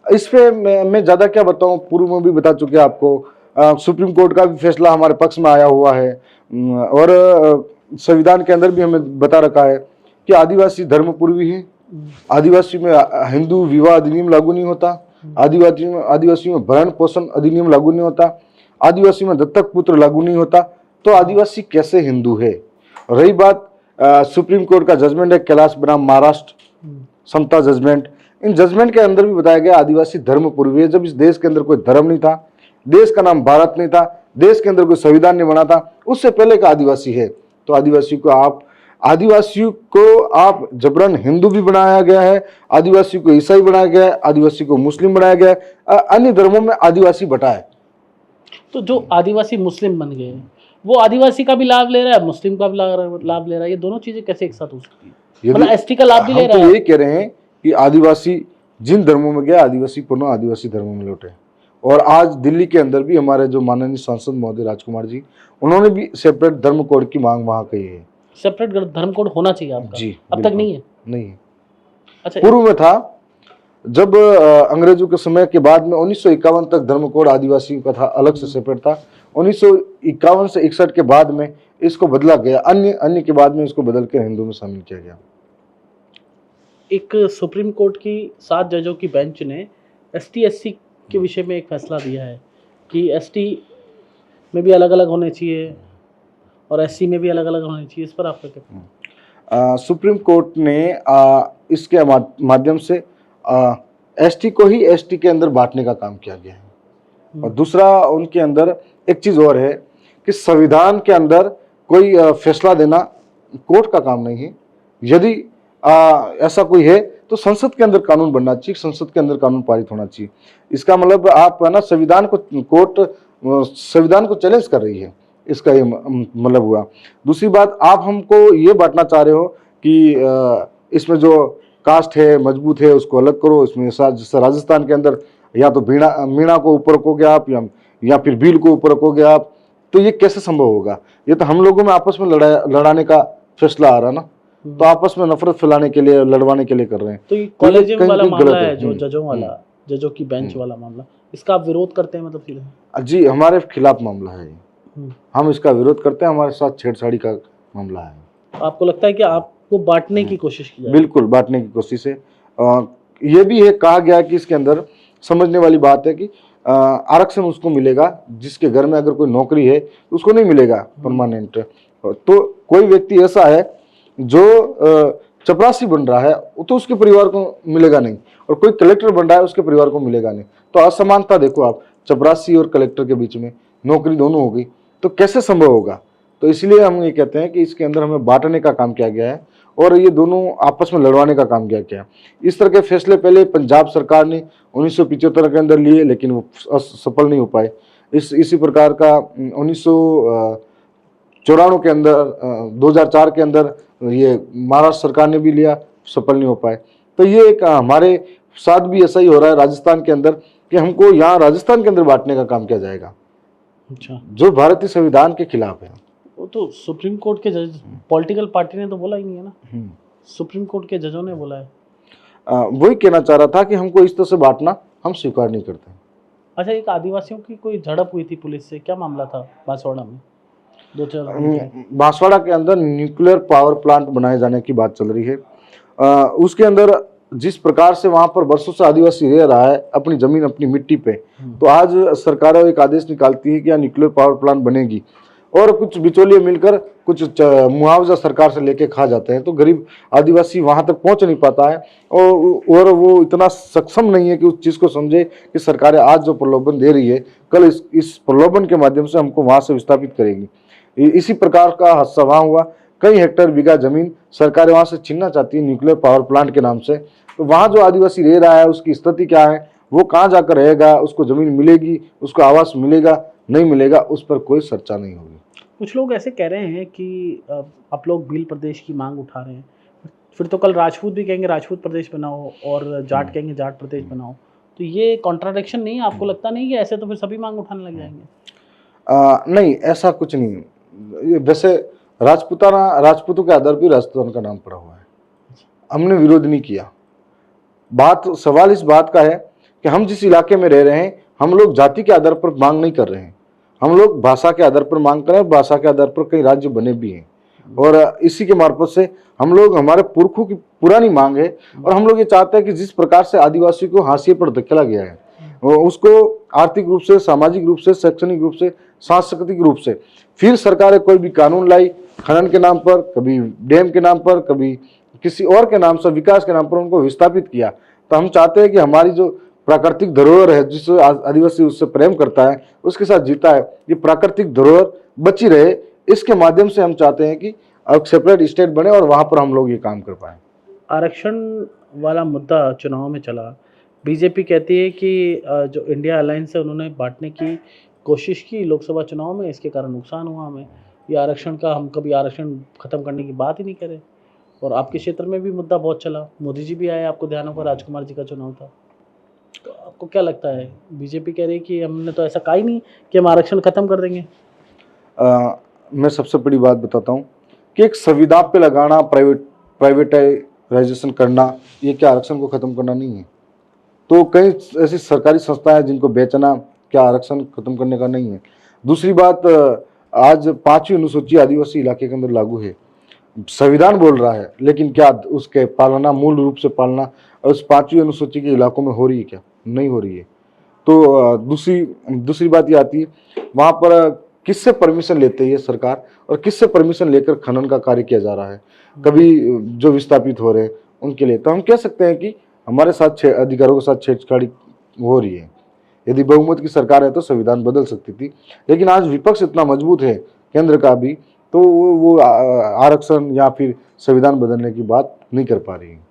इस पे मैं ज्यादा क्या बताऊं, पूर्व में भी बता चुके आपको। सुप्रीम कोर्ट का भी फैसला हमारे पक्ष में आया हुआ है, और संविधान के अंदर भी हमें बता रखा है कि आदिवासी धर्म पूर्वी है। आदिवासी में हिंदू विवाह अधिनियम लागू नहीं होता। आदिवासी में भरण पोषण अधिनियम लागू नहीं होता। आदिवासी में दत्तक पुत्र लागू नहीं होता। तो आदिवासी कैसे हिंदू है? रही बात सुप्रीम कोर्ट का जजमेंट है कैलाश बनाम महाराष्ट्र समता जजमेंट, इन जजमेंट के अंदर भी बताया गया आदिवासी धर्म पूर्वी है। जब इस देश के अंदर कोई धर्म नहीं था, देश का नाम भारत नहीं था, देश के अंदर कोई संविधान नहीं बना था, उससे पहले का आदिवासी है। तो आदिवासियों को आप जबरन हिंदू भी बनाया गया है, आदिवासी को ईसाई बनाया गया है, आदिवासी को मुस्लिम बनाया गया है, अन्य धर्मों में आदिवासी बटा है। तो जो आदिवासी मुस्लिम बन गए हैं, वो आदिवासी का भी लाभ ले रहा है, मुस्लिम का भी लाभ ले रहा है। ये दोनों चीजें कैसे एक साथ हो सकती है? मतलब एसटी का लाभ भी ले रहा है। हम तो ये कह रहे हैं कि आदिवासी जिन धर्मों में गया, आदिवासी पुनः आदिवासी धर्मों में लौटे। और आज दिल्ली के अंदर भी हमारे जो माननीय सांसद महोदय राजकुमार जी, उन्होंने भी सेपरेट धर्म कोड की मांग वहां कही है। सेपरेट धर्म कोड होना चाहिए आपका जी, अब तक नहीं है? नहीं है। अच्छा, पूर्व में था, जब अंग्रेजों के समय के बाद में 1951 तक धर्म कोड आदिवासियों का था, अलग से सेपरेट था। 1951 से 61 के बाद में इसको बदला गया, अन्य के बाद में इसको बदल कर हिंदू में शामिल किया गया। एक सुप्रीम कोर्ट की 7 जजों की बेंच ने एसटी एससी के विषय में एक फैसला दिया है कि एसटी में भी अलग अलग होने चाहिए और एससी में भी अलग अलग होने चाहिए। इस पर आपका क्या कहना है? सुप्रीम कोर्ट ने इसके माध्यम से एसटी को ही एसटी के अंदर बांटने का काम किया गया है। और दूसरा, उनके अंदर एक चीज और है कि संविधान के अंदर कोई फैसला देना कोर्ट का काम नहीं है। यदि ऐसा कोई है तो संसद के अंदर कानून बनना चाहिए, संसद के अंदर कानून पारित होना चाहिए। इसका मतलब आप है ना, कोर्ट संविधान को चैलेंज कर रही है, इसका ये मतलब हुआ। दूसरी बात, आप हमको ये बांटना चाह रहे हो कि इसमें जो कास्ट है मजबूत है उसको अलग करो। इसमें जैसे राजस्थान के अंदर या तो मीणा को ऊपर रखोगे आप, या फिर भील को ऊपर रखोगे आप, तो ये कैसे संभव होगा? ये तो हम लोगों में आपस में लड़ाने का फैसला आ रहा ना, तो आपस में नफरत फैलाने के लिए, लड़वाने के लिए कर रहे हैं। तो ये कॉलेजियम वाला मामला है, जो जजों वाला, जजों की बेंच वाला मामला, इसका आप विरोध करते हैं? मतलब सीधे जी, हमारे खिलाफ मामला है, हम इसका विरोध करते हैं, हमारे साथ छेड़छाड़ी का मामला है। आपको लगता है कि आपको बांटने की कोशिश की जाए? बिल्कुल बांटने की कोशिश है। ये भी है, कहा गया कि इसके अंदर समझने वाली बात है कि आरक्षण उसको मिलेगा जिसके घर में अगर कोई नौकरी है तो उसको नहीं मिलेगा परमानेंट। तो कोई व्यक्ति ऐसा है जो चपरासी बन रहा है तो उसके परिवार को मिलेगा नहीं, और कोई कलेक्टर बन रहा है उसके परिवार को मिलेगा नहीं। तो असमानता देखो आप, चपरासी और कलेक्टर के बीच में नौकरी दोनों होगी, तो कैसे संभव होगा? तो इसलिए हम ये कहते हैं कि इसके अंदर हमें बांटने का काम किया गया है और ये दोनों आपस में लड़वाने का काम किया गया। इस तरह के फैसले पहले पंजाब सरकार ने 1975 के अंदर लिए, लेकिन वो सफल नहीं हो पाए। इसी प्रकार का 1994 के अंदर, 2004 के अंदर ये महाराष्ट्र सरकार ने भी लिया, सफल नहीं हो पाए। तो ये एक हमारे साथ भी ऐसा ही हो रहा है राजस्थान के अंदर कि हमको यहाँ राजस्थान के अंदर बांटने का काम किया जाएगा, अच्छा, जो भारतीय संविधान के खिलाफ है। वो तो सुप्रीम कोर्ट के जज, पॉलिटिकल पार्टी ने तो बोला ही नहीं है ना, सुप्रीम कोर्ट के जजों ने बोला है। वही कहना चाह रहा था कि हमको इस तरह से बांटना हम स्वीकार नहीं करते। अच्छा, एक आदिवासियों की कोई झड़प हुई थी पुलिस से, क्या मामला था बांसवाड़ा में? 2-4 बांसवाड़ा के अंदर न्यूक्लियर पावर प्लांट बनाए जाने की बात चल रही है। उसके अंदर जिस प्रकार से वहां पर वर्षों से आदिवासी रह रहा है अपनी जमीन अपनी मिट्टी पे, तो आज सरकार एक आदेश निकालती है कि यहाँ न्यूक्लियर पावर प्लांट बनेगी और कुछ बिचौलिए मिलकर कुछ मुआवजा सरकार से लेके खा जाते हैं, तो गरीब आदिवासी वहां तक पहुंच नहीं पाता है और वो इतना सक्षम नहीं है कि उस चीज को समझे कि सरकारें आज जो प्रलोभन दे रही है कल इस प्रलोभन के माध्यम से हमको वहां से विस्थापित करेगी। इसी प्रकार का हादसा वहां हुआ। कई हेक्टेयर बीघा जमीन सरकार वहां से छीनना चाहती है न्यूक्लियर पावर प्लांट के नाम से। तो वहां जो आदिवासी रह रहा है उसकी स्थिति क्या है, वो कहाँ जाकर रहेगा, उसको जमीन मिलेगी, उसको आवास मिलेगा, नहीं मिलेगा, उस पर कोई चर्चा नहीं होगी। कुछ लोग ऐसे कह रहे हैं कि आप लोग भील प्रदेश की मांग उठा रहे हैं, फिर तो कल राजपूत भी कहेंगे राजपूत प्रदेश बनाओ और जाट कहेंगे जाट प्रदेश बनाओ, तो ये कॉन्ट्राडिक्शन नहीं है? आपको लगता नहीं कि ऐसे तो फिर सभी मांग उठाने लग जाएंगे? नहीं, ऐसा कुछ नहीं। वैसे राजपूतों के आधार पर राजस्थान का नाम पड़ा हुआ है, हमने विरोध नहीं किया। सवाल इस बात का है कि हम जिस इलाके में रह रहे हैं, हम लोग जाति के आधार पर मांग नहीं कर रहे हैं, हम लोग भाषा के आधार पर मांग कर रहे हैं। भाषा के आधार पर कई राज्य बने भी हैं और इसी के मार्फत से हम लोग, हमारे पुरखों की पुरानी मांग है और हम लोग ये चाहते हैं कि जिस प्रकार से आदिवासी को हाशिए पर धकेला गया है, उसको आर्थिक रूप से, सामाजिक रूप से, शैक्षणिक रूप से, सांस्कृतिक रूप से फिर सरकारें कोई भी कानून लाई, खनन के नाम पर, कभी डैम के नाम पर, कभी किसी और के नाम से, विकास के नाम पर उनको विस्थापित किया। तो हम चाहते हैं कि हमारी जो प्राकृतिक धरोहर है, जिस आदिवासी उससे प्रेम करता है, उसके साथ जीता है, ये प्राकृतिक धरोहर बची रहे। इसके माध्यम से हम चाहते हैं कि अब सेपरेट स्टेट बने और वहां पर हम लोग ये काम कर पाए। आरक्षण वाला मुद्दा चुनाव में चला, बीजेपी कहती है कि जो इंडिया अलायंस है उन्होंने बांटने की कोशिश की लोकसभा चुनाव में, इसके कारण नुकसान हुआ हमें। ये आरक्षण का, हम कभी आरक्षण खत्म करने की बात ही नहीं करें। और आपके क्षेत्र में भी मुद्दा बहुत चला, मोदी जी भी आए, आपको ध्यान होगा राजकुमार जी का चुनाव था। तो आपको क्या लगता है, बीजेपी कह रही है कि हमने तो ऐसा कहा ही नहीं कि हम आरक्षण खत्म कर देंगे? मैं सबसे बड़ी बात बताता हूँ कि एक संविदा पे लगाना, प्राइवेटाइजेशन करना, ये क्या आरक्षण को खत्म करना नहीं है? तो कई ऐसी सरकारी संस्थाएं हैं जिनको बेचना क्या आरक्षण खत्म करने का नहीं है? दूसरी बात, आज 5वीं अनुसूची आदिवासी इलाके के अंदर लागू है, संविधान बोल रहा है, लेकिन क्या उसके पालना, मूल रूप से पालना उस 5वीं अनुसूची के इलाकों में हो रही है क्या? नहीं हो रही है। तो दूसरी बात ये आती है, वहाँ पर किससे परमिशन लेते हैं ये सरकार और किससे परमिशन लेकर खनन का कार्य किया जा रहा है, कभी जो विस्थापित हो रहे हैं उनके लिए। तो हम कह सकते हैं कि हमारे साथ अधिकारों के साथ छेड़छाड़ी हो रही है। यदि बहुमत की सरकार है तो संविधान बदल सकती थी, लेकिन आज विपक्ष इतना मजबूत है केंद्र का भी, तो वो आरक्षण या फिर संविधान बदलने की बात नहीं कर पा रही है।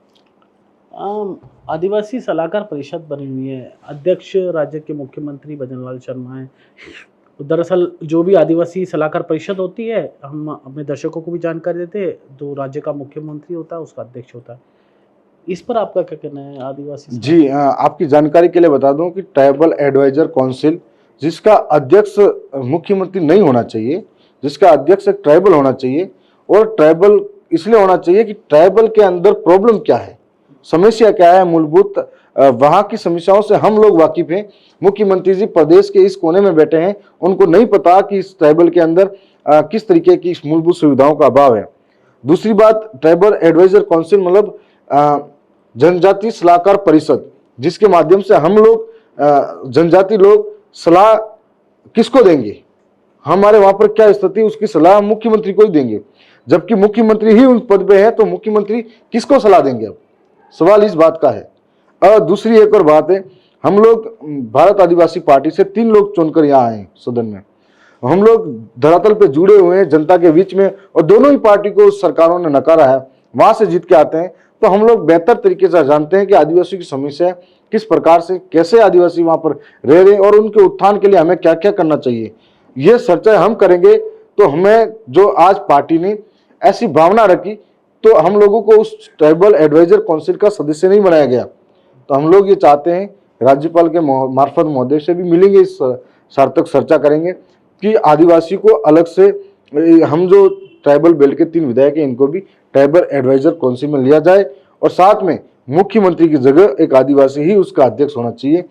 आदिवासी सलाहकार परिषद बनी हुई है, अध्यक्ष राज्य के मुख्यमंत्री भजनलाल शर्मा हैं। दरअसल जो भी आदिवासी सलाहकार परिषद होती है, हम अपने दर्शकों को भी जानकारी देते हैं, जो राज्य का मुख्यमंत्री होता है उसका अध्यक्ष होता है। इस पर आपका क्या कहना है? आदिवासी जी, आपकी जानकारी के लिए बता दूं कि ट्राइबल एडवाइजर काउंसिल, जिसका अध्यक्ष मुख्यमंत्री नहीं होना चाहिए, जिसका अध्यक्ष एक ट्राइबल होना चाहिए, और ट्राइबल इसलिए होना चाहिए कि ट्राइबल के अंदर प्रॉब्लम क्या है, समस्या क्या है, मूलभूत वहां की समस्याओं से हम लोग वाकिफ हैं। मुख्यमंत्री जी प्रदेश के इस कोने में बैठे हैं, उनको नहीं पता कि इस ट्राइबल के अंदर किस तरीके की मूलभूत सुविधाओं का अभाव है। दूसरी बात, ट्राइबल एडवाइजर काउंसिल मतलब जनजाति सलाहकार परिषद, जिसके माध्यम से हम लोग जनजाति लोग सलाह किसको देंगे, हमारे वहां पर क्या स्थिति, उसकी सलाह मुख्यमंत्री को ही देंगे, जबकि मुख्यमंत्री ही उन पद पे है, तो मुख्यमंत्री किसको सलाह देंगे? अब सवाल इस बात का है। और दूसरी एक और बात है, हम लोग भारत आदिवासी पार्टी से 3 लोग चुनकर यहाँ आए सदन में, हम लोग धरातल पे जुड़े हुए हैं जनता के बीच में, और दोनों ही पार्टी को सरकारों ने नकारा है, वहां से जीत के आते हैं। तो हम लोग बेहतर तरीके से जानते हैं कि आदिवासी की समस्या किस प्रकार से, कैसे आदिवासी वहां पर रह रहे हैं और उनके उत्थान के लिए हमें क्या क्या करना चाहिए, ये चर्चा हम करेंगे। तो हमें जो आज पार्टी ने ऐसी भावना रखी, तो हम लोगों को उस ट्राइबल एडवाइजर काउंसिल का सदस्य नहीं बनाया गया। तो हम लोग ये चाहते हैं, राज्यपाल के मार्फत महोदय से भी मिलेंगे, इस सार्थक चर्चा करेंगे कि आदिवासी को अलग से, हम जो ट्राइबल बेल्ट के 3 विधायक हैं इनको भी ट्राइबल एडवाइजर काउंसिल में लिया जाए, और साथ में मुख्यमंत्री की जगह एक आदिवासी ही उसका अध्यक्ष होना चाहिए।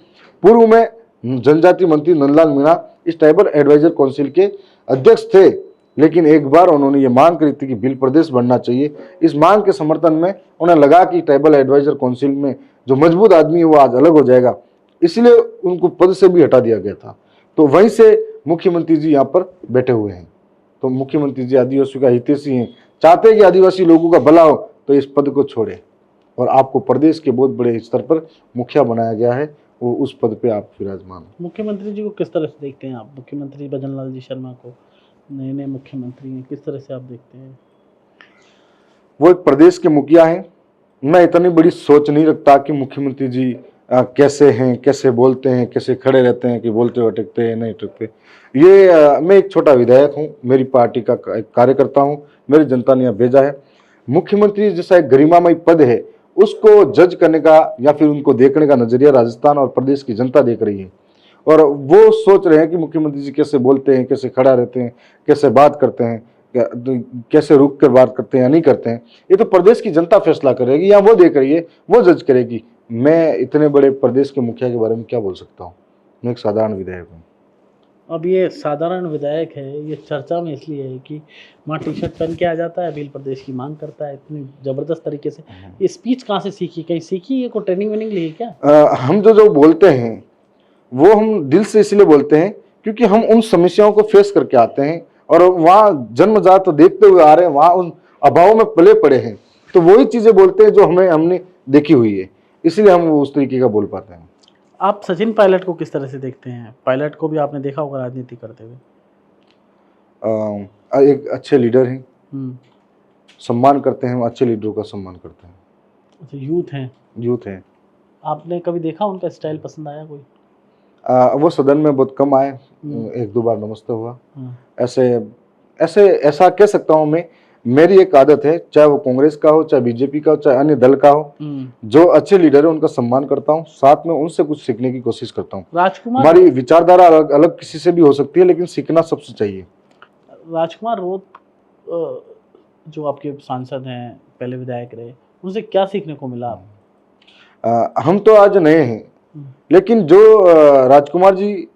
पूर्व में जनजाति मंत्री नंदलाल मीणा इस ट्राइबल एडवाइजर काउंसिल के अध्यक्ष थे, लेकिन एक बार उन्होंने ये मांग करी थी कि भील प्रदेश बनना चाहिए। इस मांग के समर्थन में उन्हें लगा कि ट्राइबल एडवाइजर काउंसिल में जो मजबूत आदमी है वो आज अलग हो जाएगा, इसलिए उनको पद से भी हटा दिया गया था। तो वहीं से मुख्यमंत्री जी यहाँ पर बैठे हुए हैं। तो मुख्यमंत्री जी आदिवासी का हितैषी हैं, चाहते हैं कि आदिवासी लोगों का भला हो, तो इस पद को छोड़े, और आपको प्रदेश के बहुत बड़े स्तर पर मुखिया बनाया गया है, वो उस पद पे आप विराजमान। मुख्यमंत्री जी को किस तरह से देखते हैं आप, मुख्यमंत्री भजनलाल जी शर्मा को? नए नए मुख्यमंत्री हैं, किस तरह से आप देखते हैं? वो एक प्रदेश के मुखिया हैं। मैं इतनी बड़ी सोच नहीं रखता कि मुख्यमंत्री जी कैसे हैं, कैसे बोलते हैं, कैसे खड़े रहते हैं, कि बोलते हुए अटकते हैं नहीं अटकते। मैं एक छोटा विधायक हूँ, मेरी पार्टी का एक कार्यकर्ता हूँ, मेरी जनता ने यहाँ भेजा है। मुख्यमंत्री जैसा एक गरिमामय पद है, उसको जज करने का या फिर उनको देखने का नजरिया राजस्थान और प्रदेश की जनता देख रही है। और वो सोच रहे हैं कि मुख्यमंत्री जी कैसे बोलते हैं, कैसे खड़ा रहते हैं, कैसे बात करते हैं, कैसे रुक कर बात करते हैं या नहीं करते हैं। ये तो प्रदेश की जनता फैसला करेगी, या वो देख रही है, वो जज करेगी। मैं इतने बड़े प्रदेश के मुखिया के बारे में क्या बोल सकता हूँ? मैं एक साधारण विधायक हूँ। अब ये साधारण विधायक है, ये चर्चा में इसलिए है कि वहाँ टी शर्ट पहन के आ जाता है, अभी प्रदेश की मांग करता है इतनी ज़बरदस्त तरीके से। ये स्पीच कहाँ से सीखी, कहीं सीखी, ये कोई ट्रेनिंग वेनिंग ली है क्या? हम जो बोलते हैं वो हम दिल से इसलिए बोलते हैं क्योंकि हम उन समस्याओं को फेस करके आते हैं, और वहाँ जन्मजात तो देखते हुए आ रहे हैं, वहाँ उन अभाव में पले पड़े हैं, तो वही चीजें बोलते हैं जो हमने देखी हुई है, इसलिए हम उस तरीके का बोल पाते हैं। आप सचिन पायलट को किस तरह से देखते हैं? पायलट को भी आपने देखा होगा राजनीति करते हुए। एक अच्छे लीडर हैं, हम्म। सम्मान करते हैं, हम अच्छे लीडरों का सम्मान करते हैं। अच्छा, यूथ हैं, यूथ हैं। आपने कभी देखा, उनका स्टाइल पसंद आया कोई? वो सदन में बहुत कम आए, एक दो बार नमस्ते हुआ। हाँ। ऐसा कह सकता हूँ मैं, मेरी एक आदत है, चाहे वो कांग्रेस का हो, चाहे बीजेपी का हो, चाहे अन्य दल का हो, जो अच्छे लीडर है उनका सम्मान करता हूँ, साथ में उनसे कुछ सीखने की कोशिश करता हूँ। राजकुमार, हमारी विचारधारा अलग अलग किसी से भी हो सकती है, लेकिन सीखना सबसे चाहिए। राजकुमार रोत जो आपके सांसद हैं, पहले विधायक रहे, उनसे क्या सीखने को मिला आप? हम तो आज नए हैं, लेकिन जो राजकुमार जी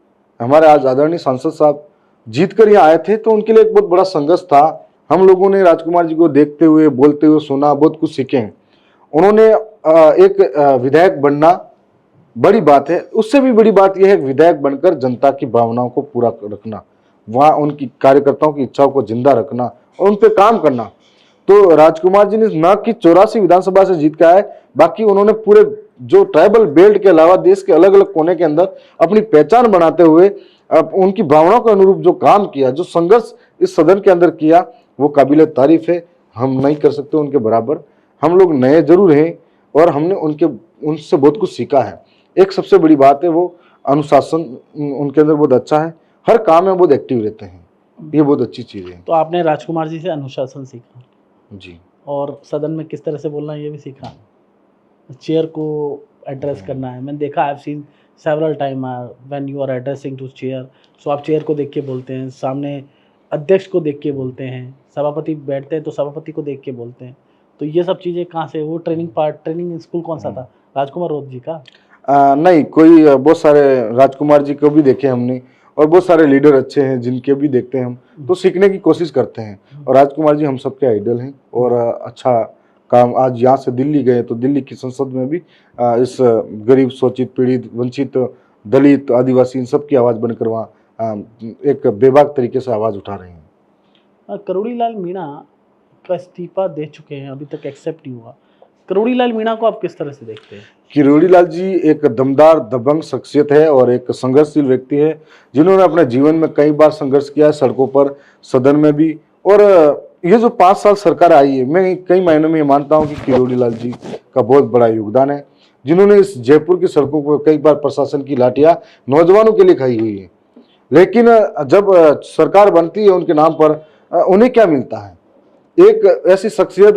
हमारे आज आदरणीय सांसद साहब जीत कर यहाँ आए थे, तो उनके लिए एक बहुत बड़ा संघर्ष था। हम लोगों ने राजकुमार जी को देखते हुए, बोलते हुए सुना, बहुत कुछ सीखे हैं। उन्होंने एक विधायक बनना बड़ी बात है, उससे भी बड़ी बात यह है विधायक बनकर जनता की भावनाओं को पूरा रखना, वहाँ उनकी कार्यकर्ताओं की इच्छाओं को जिंदा रखना और उन पर काम करना। तो राजकुमार जी ने न कि 84 विधानसभा से जीत के आए, बाकी उन्होंने पूरे जो ट्राइबल बेल्ट के अलावा देश के अलग अलग कोने के अंदर अपनी पहचान बनाते हुए उनकी भावनाओं के अनुरूप जो काम किया, जो संघर्ष इस सदन के अंदर किया, वो काबिले तारीफ है। हम नहीं कर सकते उनके बराबर, हम लोग नए जरूर हैं और हमने उनसे बहुत कुछ सीखा है। एक सबसे बड़ी बात है वो अनुशासन उनके अंदर बहुत अच्छा है, हर काम में बहुत एक्टिव रहते हैं, ये बहुत अच्छी चीज़ है। तो आपने राजकुमार जी से अनुशासन सीखा जी, और सदन में किस तरह से बोलना है ये भी सीखा, चेयर को एड्रेस करना है। मैंने देखा, I have seen several time when you are addressing to chair, so आप चेयर को देख के बोलते हैं, सामने अध्यक्ष को देख के बोलते हैं, सभापति बैठते हैं तो सभापति को देख के बोलते हैं। तो ये सब चीज़ें कहाँ से, वो ट्रेनिंग स्कूल कौन सा था, राजकुमार रोत जी का? नहीं, कोई बहुत सारे राजकुमार जी को भी देखे हमने, और बहुत सारे लीडर अच्छे हैं जिनके भी देखते हैं हम, तो सीखने की कोशिश करते हैं। और राजकुमार जी हम सबके आइडल हैं, और अच्छा काम, आज यहाँ से दिल्ली गए तो दिल्ली की संसद में भी इस गरीब, शोषित, पीड़ित, वंचित, दलित, आदिवासी, इन सब की आवाज़ बनकर वहाँ एक बेबाक तरीके से आवाज़ उठा रहे हैं। करोड़ी लाल मीणा का इस्तीफा दे चुके हैं, अभी तक एक्सेप्ट नहीं हुआ। करोड़ी लाल मीणा को आप किस तरह से देखते हैं? किरोड़ी लाल जी एक दमदार, दबंग शख्सियत है और एक संघर्षशील व्यक्ति है, जिन्होंने अपने जीवन में कई बार संघर्ष किया है, सड़कों पर, सदन में भी। और ये जो 5 साल सरकार आई है, मैं कई मायनों में ये मानता हूँ कि किरोड़ी लाल जी का बहुत बड़ा योगदान है, जिन्होंने इस जयपुर की सड़कों पर कई बार प्रशासन की लाठियां नौजवानों के लिए खाई हुई है। लेकिन जब सरकार बनती है उनके नाम पर, उन्हें क्या मिलता है? एक ऐसी शख्सियत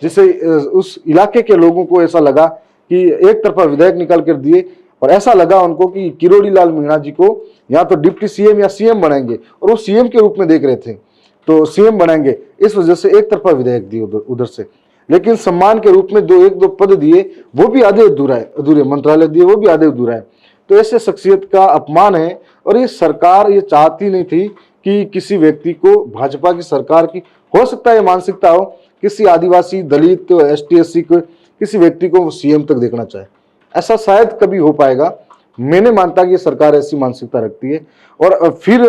जिसे उस इलाके के लोगों को ऐसा लगा कि एक तरफा विधायक निकाल कर दिए, और ऐसा लगा उनको कि किरोड़ी लाल मीणा जी को या तो डिप्टी सीएम या सीएम बनाएंगे, और वो सीएम के रूप में देख रहे थे, तो सीएम बनाएंगे, इस वजह से एक तरफा विधायक दिए उधर से। लेकिन सम्मान के रूप में एक दो पद दिए, वो भी आधे अधूरे मंत्रालय दिए, वो भी आधे अधूरा है। तो ऐसे शख्सियत का अपमान है, और ये सरकार ये चाहती नहीं थी कि किसी व्यक्ति को, भाजपा की सरकार की हो सकता है मानसिकता हो, किसी आदिवासी, दलित, एसटी एससी को, किसी व्यक्ति को सीएम तक देखना चाहे। ऐसा शायद कभी हो पाएगा, मैंने मानता कि सरकार ऐसी मानसिकता रखती है। और फिर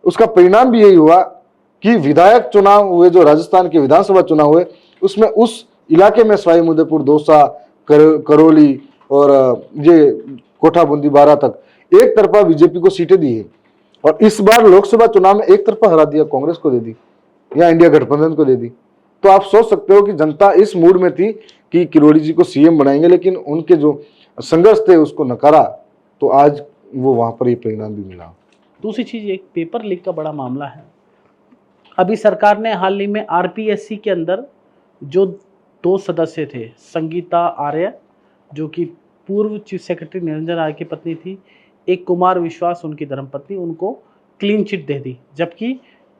उसका परिणाम भी यही हुआ कि विधायक चुनाव हुए, जो राजस्थान के विधानसभा चुनाव हुए, उसमें उस इलाके में सवाई माधोपुर, दौसा, करौली और ये कोठा बूंदी, 12 तक एक तरफा बीजेपी को सीटें दी है। और इस बार लोकसभा चुनाव में एक तरफा हरा दिया, कांग्रेस को दे दी या इंडिया गठबंधन को दे दी। तो आप सोच सकते हो कि जनता इस मूड में थी कि किरोड़ी जी को सीएम बनाएंगे, लेकिन उनके जो संघर्ष थे उसको नकारा, तो आज वो वहां पर ये परिणाम भी मिला। दूसरी चीज, एक पेपर लीक का बड़ा मामला है। अभी सरकार ने हाल ही में आरपीएससी के अंदर जो 2 सदस्य थे, संगीता आर्य जो कि पूर्व चीफ सेक्रेटरी निरंजन आर्य की पत्नी थी, एक कुमार विश्वास उनकी धर्मपत्नी, उनको क्लीन चिट दे दी। जबकि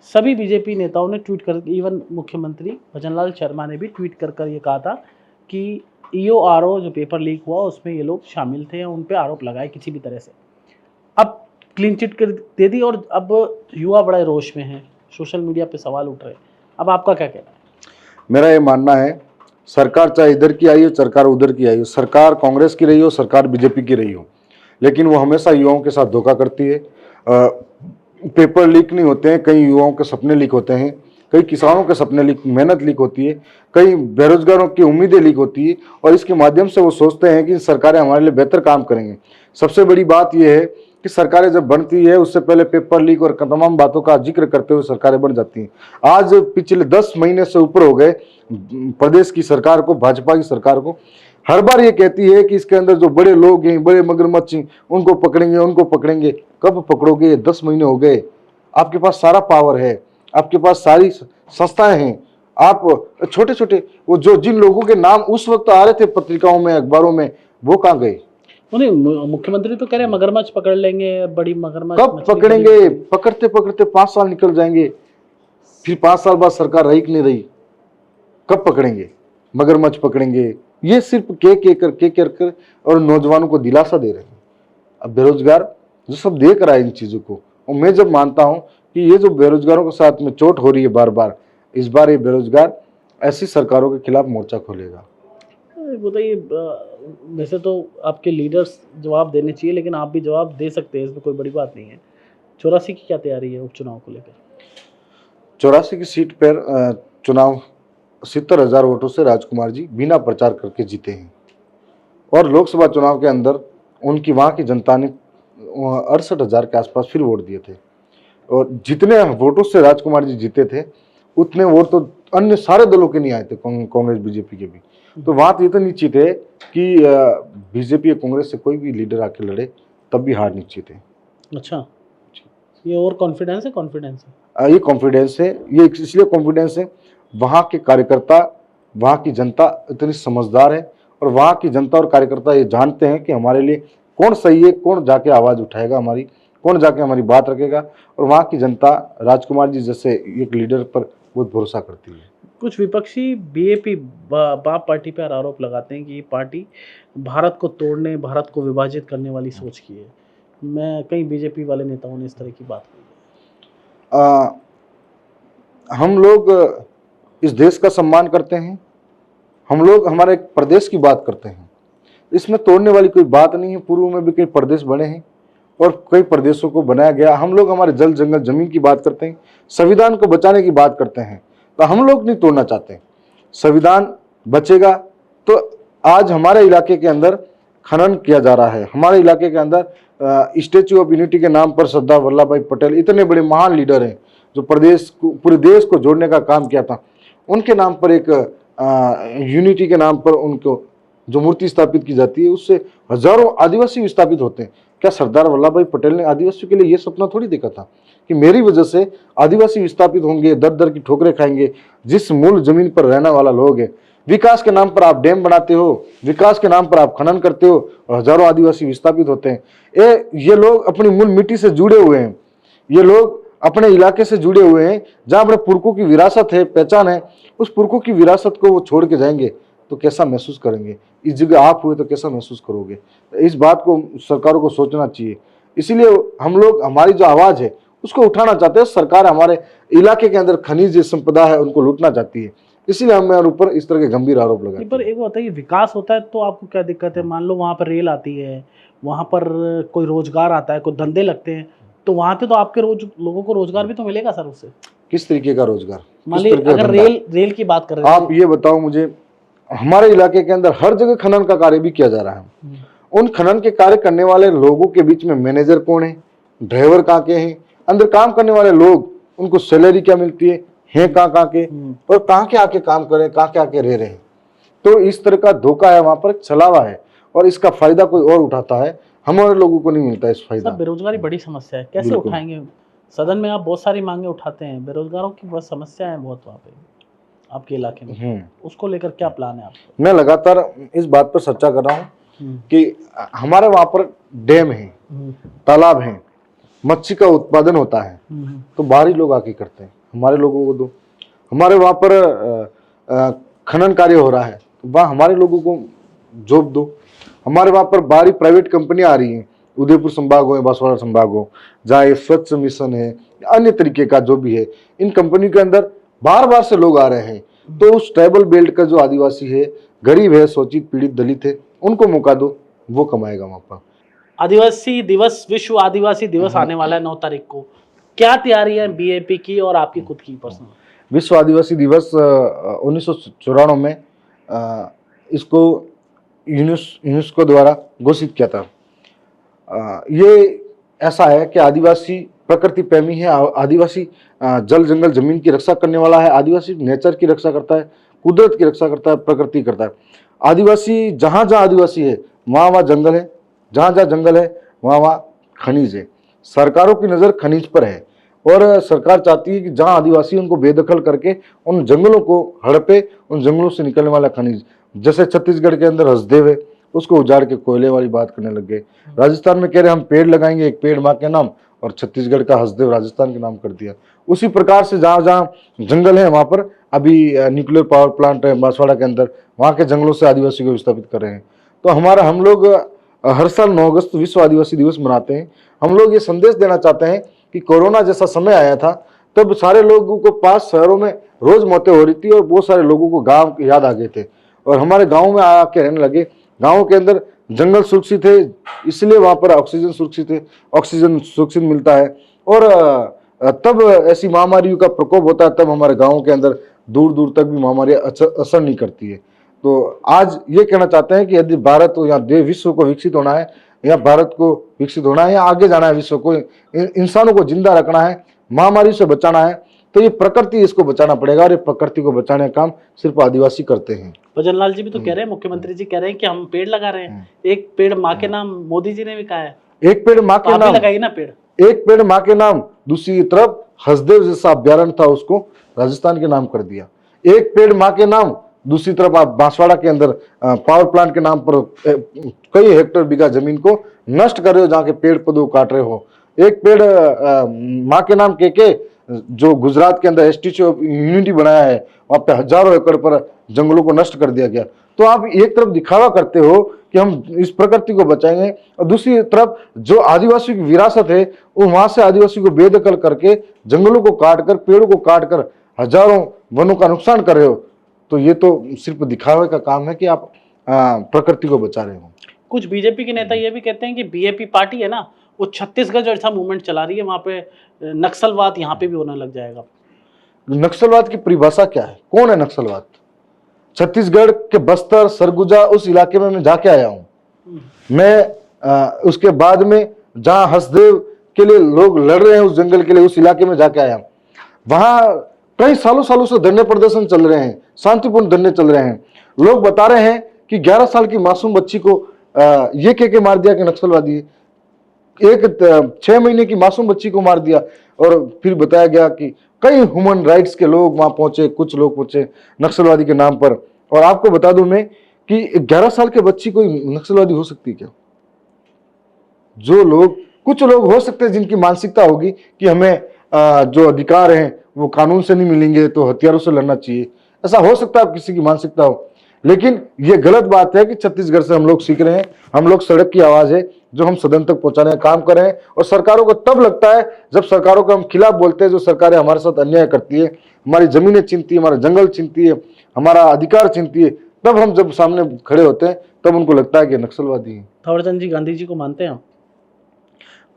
सभी बीजेपी नेताओं ने ट्वीट कर, इवन मुख्यमंत्री भजनलाल शर्मा ने भी ट्वीट कर ये कहा था कि ईओआरओ जो पेपर लीक हुआ उसमें ये लोग शामिल थे, उन पे आरोप लगाए किसी भी तरह से। अब क्लीन चिट कर दे दी और अब युवा बड़े रोष में हैं, सोशल मीडिया पे सवाल उठ रहे हैं। अब आपका क्या कहना है? मेरा ये मानना है, सरकार चाहे इधर की आई हो, सरकार उधर की आई हो, सरकार कांग्रेस की रही हो, सरकार बीजेपी की रही हो, लेकिन वो हमेशा युवाओं के साथ धोखा करती है। पेपर लीक नहीं होते हैं, कई युवाओं के सपने लीक होते हैं, कई किसानों के सपने लीक, मेहनत लीक होती है, कई बेरोजगारों की उम्मीदें लीक होती है, और इसके माध्यम से वो सोचते हैं कि सरकारें हमारे लिए बेहतर काम करेंगे। सबसे बड़ी बात यह है कि सरकारें जब बनती है उससे पहले पेपर लीक और तमाम बातों का जिक्र करते हुए सरकारें बन जाती हैं। आज पिछले 10 महीने से ऊपर हो गए प्रदेश की सरकार को, भाजपा की सरकार को, हर बार ये कहती है कि इसके अंदर जो बड़े लोग हैं, बड़े मगरमच्छ हैं, उनको पकड़ेंगे, उनको पकड़ेंगे। कब पकड़ोगे? 10 महीने हो गए, आपके पास सारा पावर है, आपके पास सारी संस्थाएं हैं, आप छोटे छोटे वो जो जिन लोगों के नाम उस वक्त आ रहे थे पत्रिकाओं में, अखबारों में, वो कहाँ गए? नहीं, मुख्यमंत्री तो कह रहे हैं मगरमच्छ पकड़ लेंगे, बड़ी मगरमच्छ। कब पकड़ेंगे? पकड़ते पकड़ते 5 साल निकल जाएंगे, फिर 5 साल बाद सरकार रही कि नहीं रही, कब पकड़ेंगे? मगरमच्छ पकड़ेंगे। ये सिर्फ के कर और नौजवानों को दिलासा दे रहे हैं। अब बेरोजगार जो सब देख रहा है इन चीजों को, और मैं जब मानता हूं कि ये जो बेरोजगारों के साथ में चोट हो रही है बार बार, इस बार ये बेरोजगार ऐसी सरकारों के खिलाफ मोर्चा खोलेगा। बताइए, वैसे तो आपके लीडर्स जवाब देने चाहिए, लेकिन आप भी जवाब दे सकते हैं, इसमें कोई बड़ी बात नहीं है। 84 की क्या तैयारी है उपचुनाव को लेकर? 84 की सीट पर चुनाव 70,000 वोटों से राजकुमार जी बिना प्रचार करके जीते हैं, और लोकसभा चुनाव के अंदर उनकी वहाँ की जनता ने 68,000 के आसपास फिर वोट दिए थे, और जितने वोटों से राजकुमार जी जीते थे उतने वोट तो अन्य सारे दलों के नहीं आए थे, कांग्रेस बीजेपी के भी। तो वहाँ तो ये तो निश्चित है कि बीजेपी या कांग्रेस से कोई भी लीडर आके लड़े तब भी हार निश्चित है। अच्छा, ये और कॉन्फिडेंस है? ये कॉन्फिडेंस है, ये इसलिए कॉन्फिडेंस है, वहाँ के कार्यकर्ता, वहाँ की जनता इतनी समझदार है, और वहाँ की जनता और कार्यकर्ता ये जानते हैं कि हमारे लिए कौन सही है, कौन जाके आवाज़ उठाएगा हमारी, कौन जाके हमारी बात रखेगा, और वहाँ की जनता राजकुमार जी जैसे एक लीडर पर बहुत भरोसा करती है। कुछ विपक्षी बीएपी बाप पार्टी पर आरोप लगाते हैं कि ये पार्टी भारत को तोड़ने, भारत को विभाजित करने वाली सोच की है। मैं कई बीजेपी वाले नेताओं ने इस तरह की बात की है। हम लोग इस देश का सम्मान करते हैं, हम लोग हमारे प्रदेश की बात करते हैं, इसमें तोड़ने वाली कोई बात नहीं है। पूर्व में भी कई प्रदेश बने हैं और कई प्रदेशों को बनाया गया। हम लोग हमारे जल जंगल जमीन की बात करते हैं, संविधान को बचाने की बात करते हैं, तो हम लोग नहीं तोड़ना चाहते। संविधान बचेगा तो आज हमारे इलाके के अंदर खनन किया जा रहा है, हमारे इलाके के अंदर स्टैच्यू ऑफ यूनिटी के नाम पर सरदार वल्लभ भाई पटेल, इतने बड़े महान लीडर हैं जो प्रदेश को, पूरे देश को जोड़ने का काम किया था, उनके नाम पर एक यूनिटी के नाम पर उनको जो मूर्ति स्थापित की जाती है, उससे हजारों आदिवासी विस्थापित होते हैं। क्या सरदार वल्लभ भाई पटेल ने आदिवासियों के लिए ये सपना थोड़ी देखा था कि मेरी वजह से आदिवासी विस्थापित होंगे, दर दर की ठोकरें खाएंगे? जिस मूल जमीन पर रहने वाला लोग है, विकास के नाम पर आप डैम बनाते हो, विकास के नाम पर आप खनन करते हो और हजारों आदिवासी विस्थापित होते हैं। ये लोग अपनी मूल मिट्टी से जुड़े हुए हैं, ये लोग अपने इलाके से जुड़े हुए हैं, जहां अपने पुरखों की विरासत है, पहचान है, उस पुरखों की विरासत को वो छोड़ के जाएंगे तो कैसा महसूस करेंगे? इस जगह आप हुए तो कैसा महसूस करोगे? इस बात को सरकारों को सोचना चाहिए। इसीलिए हम लोग, हमारी जो आवाज है उसको उठाना चाहते हैं। सरकार हमारे इलाके के अंदर खनिज संपदा है उनको लूटना चाहती है, इसीलिए हमारे ऊपर इस तरह के गंभीर आरोप लगाते हैं। पर एक होता है, विकास होता है तो आपको क्या दिक्कत है? मान लो वहाँ पर रेल आती है, वहाँ पर कोई रोजगार आता है, कोई धंधे लगते हैं, तो वहाँ पे तो आपके लोगों को रोजगार भी तो मिलेगा सर उससे। किस तरीके का रोजगार? मान लीजिए अगर रेल की बात कर रहे हैं, आप ये बताओ मुझे, हमारे इलाके के अंदर हर जगह खनन का कार्य भी किया जा रहा है। उन खनन के कार्य करने वाले लोगों के बीच में मैनेजर कौन है, ड्राइवर कहाँ के हैं, अंदर काम करने वाले लोग, उनको सैलरी क्या मिलती है कहाँ के, और कहाँ के आके काम कर रहे हैं, कहाँ के आके रह रहे हैं। तो इस तरह का धोखा है, वहां पर चला हुआ है, और इसका फायदा कोई और उठाता है, हमारे लोगों को नहीं मिलता इस फायदा। सर बेरोजगारी बड़ी समस्या है, कैसे बिल्कुल। उठाएंगे? सदन में आप बहुत सारी मांगे उठाते हैं, बेरोजगारों की बहुत समस्या है बहुत वहाँ पे आपके इलाके में, उसको लेकर क्या प्लान है आपका? मैं लगातार इस बात पर चर्चा कर रहा हूँ कि हमारे वहां पर डैम है, तालाब है, मच्छी का उत्पादन होता है, तो बाहरी लोग आके करते हैं, हमारे लोगों को दो। हमारे वहां पर खनन कार्य हो रहा है, तो वहाँ हमारे लोगों को जॉब दो। हमारे वहां पर बाहरी प्राइवेट कंपनियां आ रही हैं, उदयपुर संभाग हो या बांसवाड़ा संभाग हो, जहाँ ये स्वच्छ मिशन है, अन्य तरीके का जो भी है, इन कंपनी के अंदर बार बार से लोग आ रहे हैं। तो उस ट्राइबल बेल्ट का जो आदिवासी है, गरीब है, शोषित पीड़ित दलित है, उनको मौका दो, वो कमाएगा वहां पर। आदिवासी दिवस, विश्व आदिवासी दिवस आने वाला है 9 तारीख को, क्या तैयारी है बीएपी की और आपकी खुद की पर्सनल? विश्व आदिवासी दिवस 1994 में इसको यूनेस्को द्वारा घोषित किया था। ये ऐसा है कि आदिवासी प्रकृति प्रेमी है, आदिवासी जल जंगल जमीन की रक्षा करने वाला है, आदिवासी नेचर की रक्षा करता है, कुदरत की रक्षा करता है, प्रकृति करता है। आदिवासी जहाँ जहाँ आदिवासी है वहाँ वहाँ जंगल है, जहाँ जहाँ जंगल है वहाँ वहाँ खनिज है। सरकारों की नज़र खनिज पर है, और सरकार चाहती है कि जहाँ आदिवासी उनको बेदखल करके उन जंगलों को हड़पे, उन जंगलों से निकलने वाला खनिज, जैसे छत्तीसगढ़ के अंदर हसदेव है, उसको उजाड़ के कोयले वाली बात करने लग गए। राजस्थान में कह रहे हम पेड़ लगाएंगे, एक पेड़ माँ के नाम, और छत्तीसगढ़ का हसदेव राजस्थान के नाम कर दिया। उसी प्रकार से जहाँ जहाँ जंगल है वहाँ पर अभी न्यूक्लियर पावर प्लांट है बांसवाड़ा के अंदर, वहाँ के जंगलों से आदिवासी को विस्थापित कर रहे हैं। तो हम लोग हर साल 9 अगस्त विश्व आदिवासी दिवस मनाते हैं। हम लोग ये संदेश देना चाहते हैं कि कोरोना जैसा समय आया था, तब सारे लोगों को पास शहरों में रोज मौतें हो रही थी, और बहुत सारे लोगों को गांव याद आ गए थे, और हमारे गांव में आके रहने लगे। गांव के अंदर जंगल सुरक्षित है, इसलिए वहां पर ऑक्सीजन सुरक्षित है, ऑक्सीजन सुरक्षित मिलता है, और तब ऐसी महामारियों का प्रकोप होता है, तब हमारे गाँव के अंदर दूर दूर तक भी महामारी असर नहीं करती है। तो आज ये कहना चाहते हैं कि यदि भारत या विश्व को विकसित होना है, या भारत को विकसित होना है, या आगे जाना है, विश्व को, इंसानों को जिंदा रखना है, महामारी से बचाना है, तो ये प्रकृति इसको बचाना पड़ेगा, और ये प्रकृति को बचाने का काम सिर्फ आदिवासी करते हैं। भजन लाल जी भी तो कह रहे हैं, मुख्यमंत्री जी कह रहे हैं कि हम पेड़ लगा रहे हैं, एक पेड़ माँ के नाम मोदी जी ने भी कहा है, एक पेड़ माँ के नाम लगाइए ना पेड़, एक पेड़ माँ के नाम, दूसरी तरफ हसदेव जैसा अभ्यारण्य था उसको राजस्थान के नाम कर दिया। एक पेड़ माँ के नाम, दूसरी तरफ आप बांसवाड़ा के अंदर पावर प्लांट के नाम पर कई हेक्टेयर बीघा जमीन को नष्ट कर रहे हो, जहाँ के पेड़ पौधे काट रहे हो। एक पेड़ माँ के नाम के जो गुजरात के अंदर स्टैच्यू ऑफ यूनिटी बनाया है, वहां पे हजारों एकड़ पर जंगलों को नष्ट कर दिया गया। तो आप एक तरफ दिखावा करते हो कि हम इस प्रकृति को बचाएंगे, और दूसरी तरफ जो आदिवासी की विरासत है, वो वहां से आदिवासी को बेदखल करके जंगलों को काटकर, पेड़ों को काटकर हजारों वनों का नुकसान कर रहे हो। तो ये तो सिर्फ दिखावे का काम है कि आप प्रकृति को बचा रहे हो। कुछ बीजेपी के नेता ये भी कहते हैं कि बीएपी पार्टी है ना, वो छत्तीसगढ़ जैसा मूवमेंट चला रही है, वहां पे नक्सलवाद यहाँ पे भी होने लग जाएगा। नक्सलवाद की परिभाषा क्या है? कौन है नक्सलवाद? छत्तीसगढ़ के बस्तर, सरगुजा, उस इलाके में मैं जाके आया हूँ। मैं उसके बाद में जहाँ हसदेव के लिए लोग लड़ रहे हैं, उस जंगल के लिए, उस इलाके में जाके आया हूँ। वहां कई सालों से धरने प्रदर्शन चल रहे हैं, शांतिपूर्ण धरने चल रहे हैं। लोग बता रहे हैं कि 11 साल की मासूम बच्ची को ये कह के मार दिया कि नक्सलवादी है, एक 6 महीने की मासूम बच्ची को मार दिया, और फिर बताया गया कि कई ह्यूमन राइट्स के लोग वहां पहुंचे, कुछ लोग पहुंचे नक्सलवादी के नाम पर। और आपको बता दूं मैं कि 11 साल के बच्ची कोई नक्सलवादी हो सकती है क्या? कुछ लोग हो सकते हैं जिनकी मानसिकता होगी कि हमें जो अधिकार हैं वो कानून से नहीं मिलेंगे, तो हथियारों से लड़ना चाहिए। ऐसा हो सकता है किसी की मानसिकता हो, लेकिन ये गलत बात है कि छत्तीसगढ़ से हम लोग सीख रहे हैं। हम लोग सड़क की आवाज है जो हम सदन तक पहुंचाने का काम कर रहे हैं, और सरकारों को तब लगता है जब सरकारों के हम खिलाफ बोलते हैं, जो सरकारें हमारे साथ अन्याय करती है, हमारी जमीनें छीनती है, हमारा जंगल छीनती है, हमारा अधिकार छीनती है, तब हम जब सामने खड़े होते हैं तब उनको लगता है कि नक्सलवादी है। थावरचंद जी गांधी जी को मानते हैं?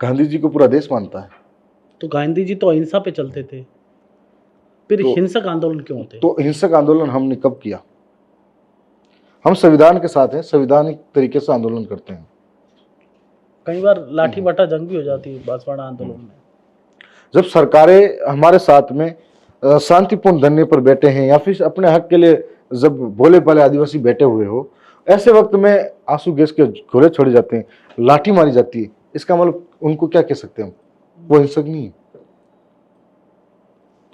गांधी जी को पूरा देश मानता है। तो गांधी जी तो अहिंसा पे चलते थे, फिर हिंसक आंदोलन क्यों होते? तो हिंसक आंदोलन हमने कब किया? हम संविधान के साथ हैं, संवैधानिक तरीके से आंदोलन करते हैं। कई बार लाठी बाटा जंग भी हो जाती है बांसवाड़ा आंदोलन में। जब सरकारें हमारे साथ में शांतिपूर्ण धरने पर बैठे हैं या फिर अपने हक के लिए जब भोले भाले आदिवासी बैठे हुए हो, ऐसे वक्त में आंसू गैस के गोले छोड़े जाते हैं, लाठी मारी जाती है, इसका मतलब उनको क्या कह सकते हैं हम? वो हिंसक नहीं है।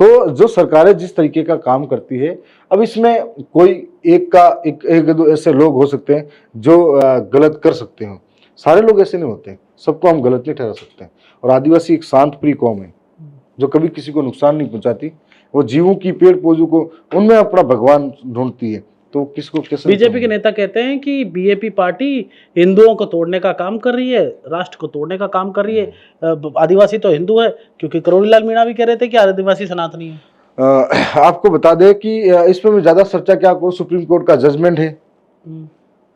तो जो सरकारें जिस तरीके का काम करती है, अब इसमें कोई एक दो ऐसे लोग हो सकते हैं जो गलत कर सकते हैं, सारे लोग ऐसे नहीं होते, सबको हम गलत नहीं ठहरा सकते। और आदिवासी एक शांत प्रिय कौम है जो कभी किसी को नुकसान नहीं पहुंचाती, वो जीवों की, पेड़ पौधों को, उनमें अपना भगवान ढूंढती है। तो किसको कैसे? बीजेपी के नेता कहते हैं कि बीएपी पार्टी हिंदुओं को तोड़ने का काम कर रही है, राष्ट्र को तोड़ने का काम कर रही है। आदिवासी तो हिंदू है, क्योंकि करोड़ीलाल मीणा भी कह रहे थे कि आदिवासी सनातनी है। आपको बता दें कि इसमें मैं ज्यादा चर्चा क्या करूं, सुप्रीम कोर्ट का जजमेंट है।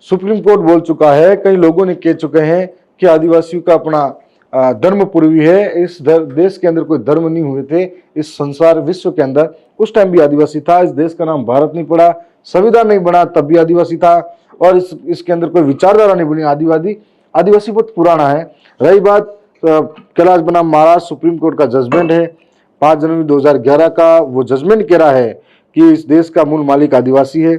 सुप्रीम कोर्ट बोल चुका है, कई लोगों ने कह चुके हैं कि आदिवासियों का अपना धर्म पूर्वी है, इस देश के अंदर कोई धर्म नहीं हुए थे, इस संसार विश्व के अंदर उस टाइम भी आदिवासी था, इस देश का नाम भारत नहीं पड़ा, संविधान नहीं बना तब भी आदिवासी था, और इसके अंदर कोई विचारधारा नहीं बनी। आदिवासी बहुत पुराना है। रही बात कैलाश बनाम महाराज, सुप्रीम कोर्ट का जजमेंट है 5 जनवरी 2011 का, वो जजमेंट कह रहा है कि इस देश का मूल मालिक आदिवासी है।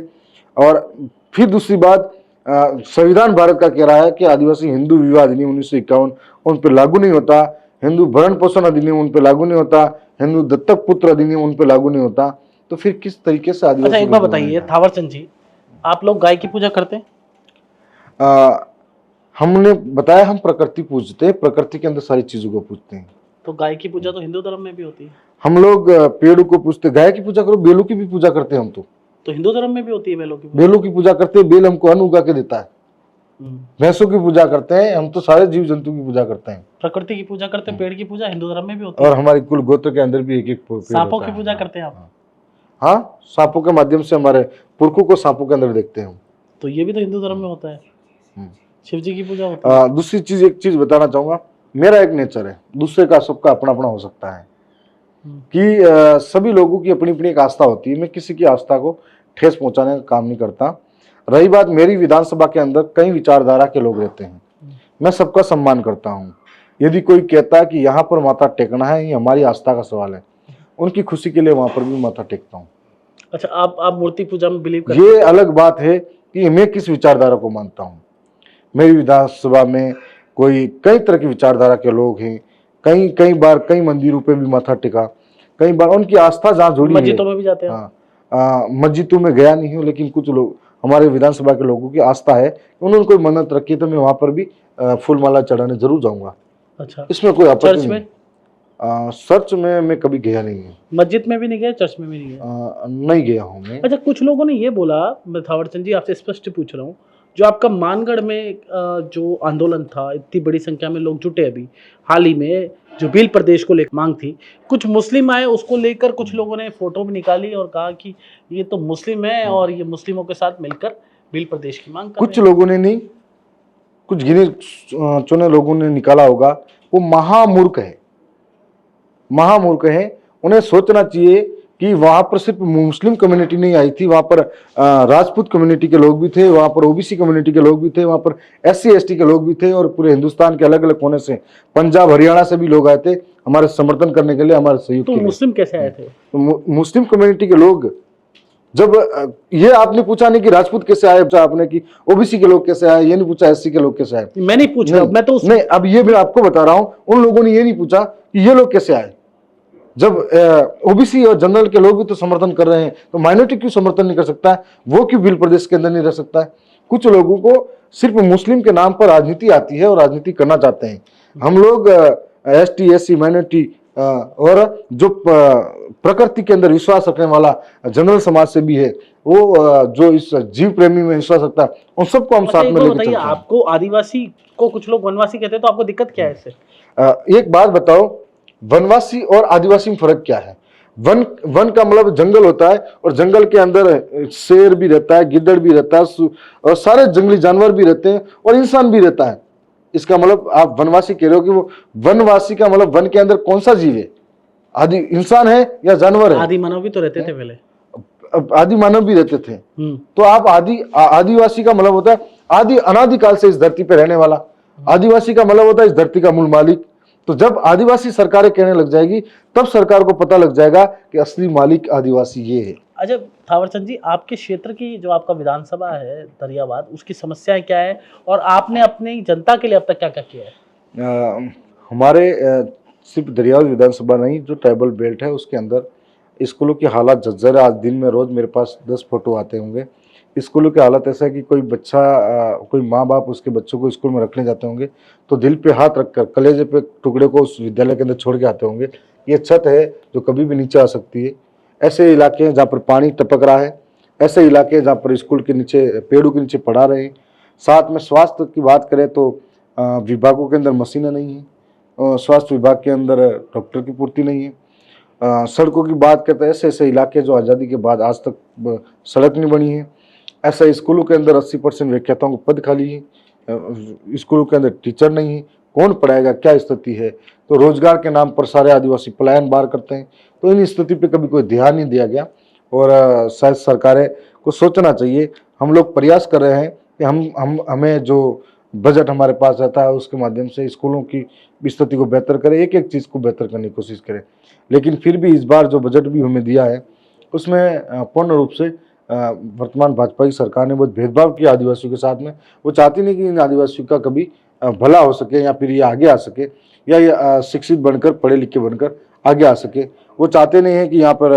और फिर दूसरी बात, संविधान भारत का कह रहा है कि आदिवासी हिंदू विवाह अधिनियम 1951 उन पर लागू नहीं होता, हिंदू भरण पोषण अधिनियम उन पर लागू नहीं होता, हिंदू दत्तक पुत्र अधिनियम उन पर लागू नहीं होता। तो फिर किस तरीके से आदिवासी? अच्छा, एक बात बताइए थावर चंद जी, आप लोग गाय की पूजा करते हैं? हमने बताया हम प्रकृति पूजते हैं, प्रकृति के अंदर सारी चीजों को पूजते हैं। तो गाय की पूजा तो हिंदू धर्म में भी होती है। हम लोग पेड़ों को पूजते, गाय की पूजा करो, बेलों की भी पूजा करते हैं हम। तो हिंदू धर्म में भी होती है बेलों की पूजा करते हैं। बेल हमको अन्न उगा के देता है। भैंसों की पूजा करते हैं हम, तो सारे जीव जंतु की पूजा करते हैं। प्रकृति की पूजा करते हैं, पेड़ की पूजा हिंदू धर्म में भी होती है। और हमारी कुल गोत्र के अंदर भी एक सांपों की पूजा करते हैं आप? हाँ, सांपों के माध्यम से हमारे पुरखों को सांपों के अंदर देखते हैं। तो ये भी तो हिंदू धर्म में होता है, शिव जी की पूजा होती है। दूसरी चीज, एक चीज बताना चाहूंगा, मेरा एक नेचर है, दूसरे का सबका अपना अपना हो सकता है, कि सभी लोगों की अपनी अपनी एक आस्था होती है। मैं किसी की आस्था को ठेस पहुंचाने का काम नहीं करता। रही बात, मेरी विधानसभा के अंदर कई विचारधारा के लोग रहते हैं, मैं सबका सम्मान करता हूँ। यदि कोई कहता है कि यहाँ पर माथा टेकना है, ये हमारी आस्था का सवाल है, उनकी खुशी के लिए वहां पर भी माथा टेकता हूँ। अच्छा, आप मूर्ति पूजा में बिलीव करते हैं? ये अलग बात है कि मैं किस विचारधारा को मानता हूँ। मेरी विधानसभा में कई तरह की विचारधारा के लोग हैं, कई बार कई मंदिरों पे भी माथा टेका, कई बार उनकी आस्था जहाँ जुड़ी है। मस्जिदों में भी जाते हैं? हाँ, मस्जिदों में गया नहीं हूँ, लेकिन कुछ लोग, हमारे विधानसभा के लोगों की आस्था है, उन्होंने कोई मन्नत रखी तो मैं वहां पर भी फूल माला चढ़ाने जरूर जाऊंगा। अच्छा, इसमें कोई आपत्ति चर्च में? चर्च में मैं कभी गया नहीं हूँ। मस्जिद में भी नहीं गया, चर्च में भी नहीं गया? नहीं गया हूँ मैं। अच्छा, कुछ लोगों ने ये बोला, मैं थावर चंद जी आपसे स्पष्ट पूछ रहा हूँ, जो आपका मानगढ़ में जो आंदोलन था, इतनी बड़ी संख्या में लोग जुटे अभी हाल ही में, जो भील प्रदेश को लेकर मांग थी, कुछ मुस्लिम आए, उसको लेकर कुछ लोगों ने फोटो भी निकाली और कहा कि ये तो मुस्लिम है और ये मुस्लिमों के साथ मिलकर भील प्रदेश की मांग कर कुछ लोगों ने नहीं, कुछ गिने चुने लोगों ने निकाला होगा। वो महामूर्ख है, महामूर्ख है। उन्हें सोचना चाहिए कि वहां पर सिर्फ मुस्लिम कम्युनिटी नहीं आई थी, वहां पर राजपूत कम्युनिटी के लोग भी थे, वहां पर ओबीसी कम्युनिटी के लोग भी थे, वहां पर SC ST के लोग भी थे, और पूरे हिंदुस्तान के अलग अलग कोने से, पंजाब हरियाणा से भी लोग आए थे हमारे समर्थन करने के लिए, हमारे सहयोग के लिए। मुस्लिम कैसे आए थे? तो मुस्लिम कम्युनिटी के लोग, जब ये आपने पूछा नहीं कि राजपूत कैसे आए, आपने कि ओबीसी के लोग कैसे आए, ये नहीं पूछा SC के लोग कैसे आए। मैं नहीं पूछ रहा, मैं तो नहीं, अब ये मैं आपको बता रहा हूं, उन लोगों ने ये नहीं पूछा कि ये लोग कैसे आए। जब ओबीसी और जनरल के लोग भी तो समर्थन कर रहे हैं, तो माइनॉरिटी क्यों समर्थन नहीं कर सकता है? वो क्यों भील प्रदेश के अंदर नहीं रह सकता है? कुछ लोगों को सिर्फ मुस्लिम के नाम पर राजनीति आती है और राजनीति करना चाहते हैं। हम लोग ST SC माइनॉरिटी और जो प्रकृति के अंदर विश्वास रखने वाला जनरल समाज से भी है, वो जो इस जीव प्रेमी में विश्वास रखता है, उन सबको हम साथ में लेकर चलते हैं। आपको आदिवासी को कुछ लोग वनवासी कहते हैं, तो आपको दिक्कत क्या है इससे? एक बात बताओ, वनवासी और आदिवासी में फर्क क्या है? वन का मतलब जंगल होता है, और जंगल के अंदर शेर भी रहता है, गिद्दड़ भी रहता है, और सारे जंगली जानवर भी रहते हैं, और इंसान भी रहता है। इसका मतलब आप वनवासी कह रहे हो कि वो वनवासी का मतलब वन के अंदर कौन सा जीव है? आदि इंसान है या जानवर है? आदि मानव भी तो रहते थे पहले, आदि मानव भी रहते थे। तो आप आदिवासी का मतलब होता है आदि अनादिकाल से इस धरती पे रहने वाला। आदिवासी का मतलब होता है इस धरती का मूल मालिक। तो जब आदिवासी सरकारें कहने लग जाएगी तब सरकार को पता लग जाएगा कि असली मालिक आदिवासी ये है। अच्छा थावरचंद जी, आपके क्षेत्र की जो आपका विधानसभा है दरियाबाद, उसकी समस्याएं क्या है और आपने अपनी जनता के लिए अब तक क्या क्या किया है? हमारे सिर्फ दरियाबाद विधानसभा नहीं, जो ट्राइबल बेल्ट है उसके अंदर स्कूलों की हालत जर्जर है। आज दिन में रोज मेरे पास 10 फोटो आते होंगे। स्कूलों की हालत ऐसा है कि कोई बच्चा कोई माँ बाप उसके बच्चों को स्कूल में रखने जाते होंगे तो दिल पे हाथ रखकर कलेजे पे टुकड़े को उस विद्यालय के अंदर छोड़ के आते होंगे। ये छत है जो कभी भी नीचे आ सकती है। ऐसे इलाके हैं जहाँ पर पानी टपक रहा है, ऐसे इलाके हैं जहाँ पर स्कूल के नीचे पेड़ों के नीचे पढ़ा रहे हैं। साथ में स्वास्थ्य की बात करें तो विभागों के अंदर मशीनें नहीं हैं, स्वास्थ्य विभाग के अंदर डॉक्टर की पूर्ति नहीं है। सड़कों की बात करते हैं, ऐसे ऐसे इलाके जो आज़ादी के बाद आज तक सड़क नहीं बनी है। ऐसा स्कूलों के अंदर 80% व्याख्याताओं के पद खाली है। स्कूलों के अंदर टीचर नहीं है, कौन पढ़ाएगा, क्या स्थिति है। तो रोजगार के नाम पर सारे आदिवासी पलायन बाहर करते हैं। तो इन स्थिति पे कभी कोई ध्यान नहीं दिया गया और शायद सरकारें को सोचना चाहिए। हम लोग प्रयास कर रहे हैं कि हमें जो बजट हमारे पास रहता है उसके माध्यम से स्कूलों की स्थिति को बेहतर करें, एक एक चीज़ को बेहतर करने की कोशिश करें। लेकिन फिर भी इस बार जो बजट भी हमें दिया है उसमें पूर्ण रूप से वर्तमान भाजपा की सरकार ने बहुत भेदभाव किया आदिवासियों के साथ में। वो चाहती नहीं कि इन आदिवासियों का कभी भला हो सके या फिर ये आगे आ सके या ये शिक्षित बनकर पढ़े लिखे बनकर आगे आ सके। वो चाहते नहीं है कि यहाँ पर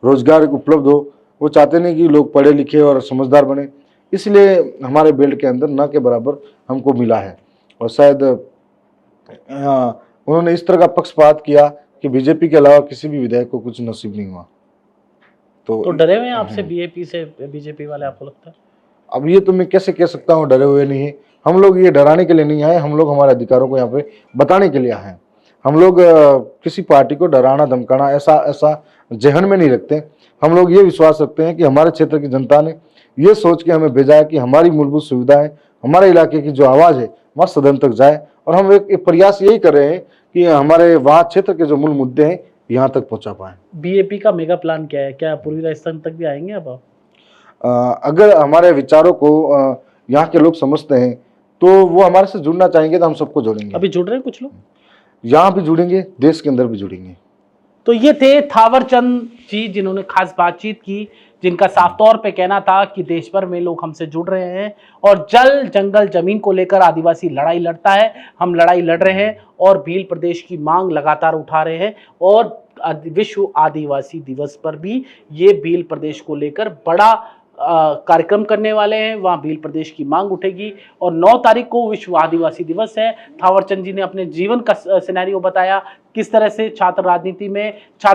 रोजगार उपलब्ध हो, वो चाहते नहीं कि लोग पढ़े लिखे और समझदार बने। इसलिए हमारे बेल्ट के अंदर न के बराबर हमको मिला है और शायद उन्होंने इस तरह का पक्षपात किया कि बीजेपी के अलावा किसी भी विधायक को कुछ नसीब नहीं हुआ। तो डरे हुए हैं आपसे बीएपी से बीजेपी वाले, आपको लगता है? अब ये तो मैं कैसे कह सकता हूँ डरे हुए नहीं है। हम लोग ये डराने के लिए नहीं आए, हम लोग हमारे अधिकारों को यहाँ पे बताने के लिए आए हैं। हम लोग किसी पार्टी को डराना धमकाना ऐसा जहन में नहीं रखते। हम लोग ये विश्वास रखते हैं कि हमारे क्षेत्र की जनता ने ये सोच के हमें भेजा है कि हमारी मूलभूत सुविधाएं, हमारे इलाके की जो आवाज़ है वह सदन तक जाए और हम एक प्रयास यही कर रहे हैं कि हमारे वहाँ क्षेत्र के जो मूल मुद्दे हैं यहाँ तक पहुँचा पाए। बीएपी का मेगा प्लान क्या है? क्या पूर्वी राजस्थान तक भी आएंगे अब आप? अगर हमारे विचारों को यहाँ के लोग समझते हैं तो वो हमारे से जुड़ना चाहेंगे तो हम सबको जोड़ेंगे। अभी जुड़ रहे हैं कुछ लोग, यहाँ भी जुड़ेंगे, देश के अंदर भी जुड़ेंगे। तो ये थे थावरचंद जी जिन्होंने खास बातचीत की, जिनका साफ तौर पे कहना था कि देश भर में लोग हमसे जुड़ रहे हैं और जल जंगल जमीन को लेकर आदिवासी लड़ाई लड़ता है। हम लड़ाई लड़ रहे हैं और भील प्रदेश की मांग लगातार उठा रहे हैं और विश्व आदिवासी दिवस पर भी ये भील प्रदेश को लेकर बड़ा कार्यक्रम करने वाले हैं। वहाँ भील प्रदेश की मांग उठेगी और 9 तारीख को विश्व आदिवासी दिवस है। थावरचंद जी ने अपने जीवन का सिनेरियो बताया, किस तरह से छात्र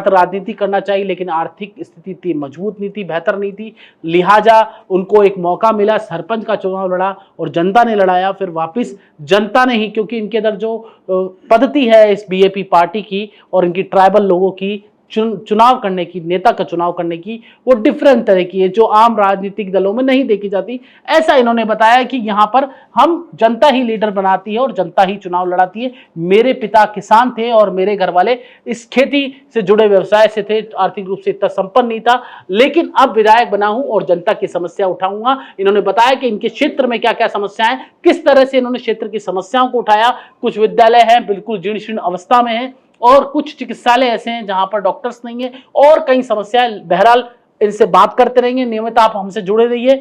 राजनीति करना चाहिए, लेकिन आर्थिक स्थिति इतनी मजबूत नहीं थी, बेहतर नहीं थी, लिहाजा उनको एक मौका मिला, सरपंच का चुनाव लड़ा और जनता ने लड़ाया। फिर वापस जनता ने ही, क्योंकि इनके अंदर जो पद्धति है इस बीएपी पार्टी की और इनकी ट्राइबल लोगों की चुनाव करने की, नेता का चुनाव करने की, वो डिफरेंट तरह की है जो आम राजनीतिक दलों में नहीं देखी जाती। ऐसा इन्होंने बताया कि यहाँ पर हम जनता ही लीडर बनाती है और जनता ही चुनाव लड़ाती है। मेरे पिता किसान थे और मेरे घर वाले इस खेती से जुड़े व्यवसाय से थे, आर्थिक रूप से इतना संपन्न नहीं था, लेकिन अब विधायक बना हूं और जनता की समस्या उठाऊंगा। इन्होंने बताया कि इनके क्षेत्र में क्या क्या समस्याएं, किस तरह से इन्होंने क्षेत्र की समस्याओं को उठाया। कुछ विद्यालय हैं बिल्कुल जीर्ण शीर्ण अवस्था में है और कुछ चिकित्सालय ऐसे हैं जहां पर डॉक्टर्स नहीं है और कई समस्याएं। बहरहाल इनसे बात करते रहेंगे, नियमित आप हमसे जुड़े रहिए।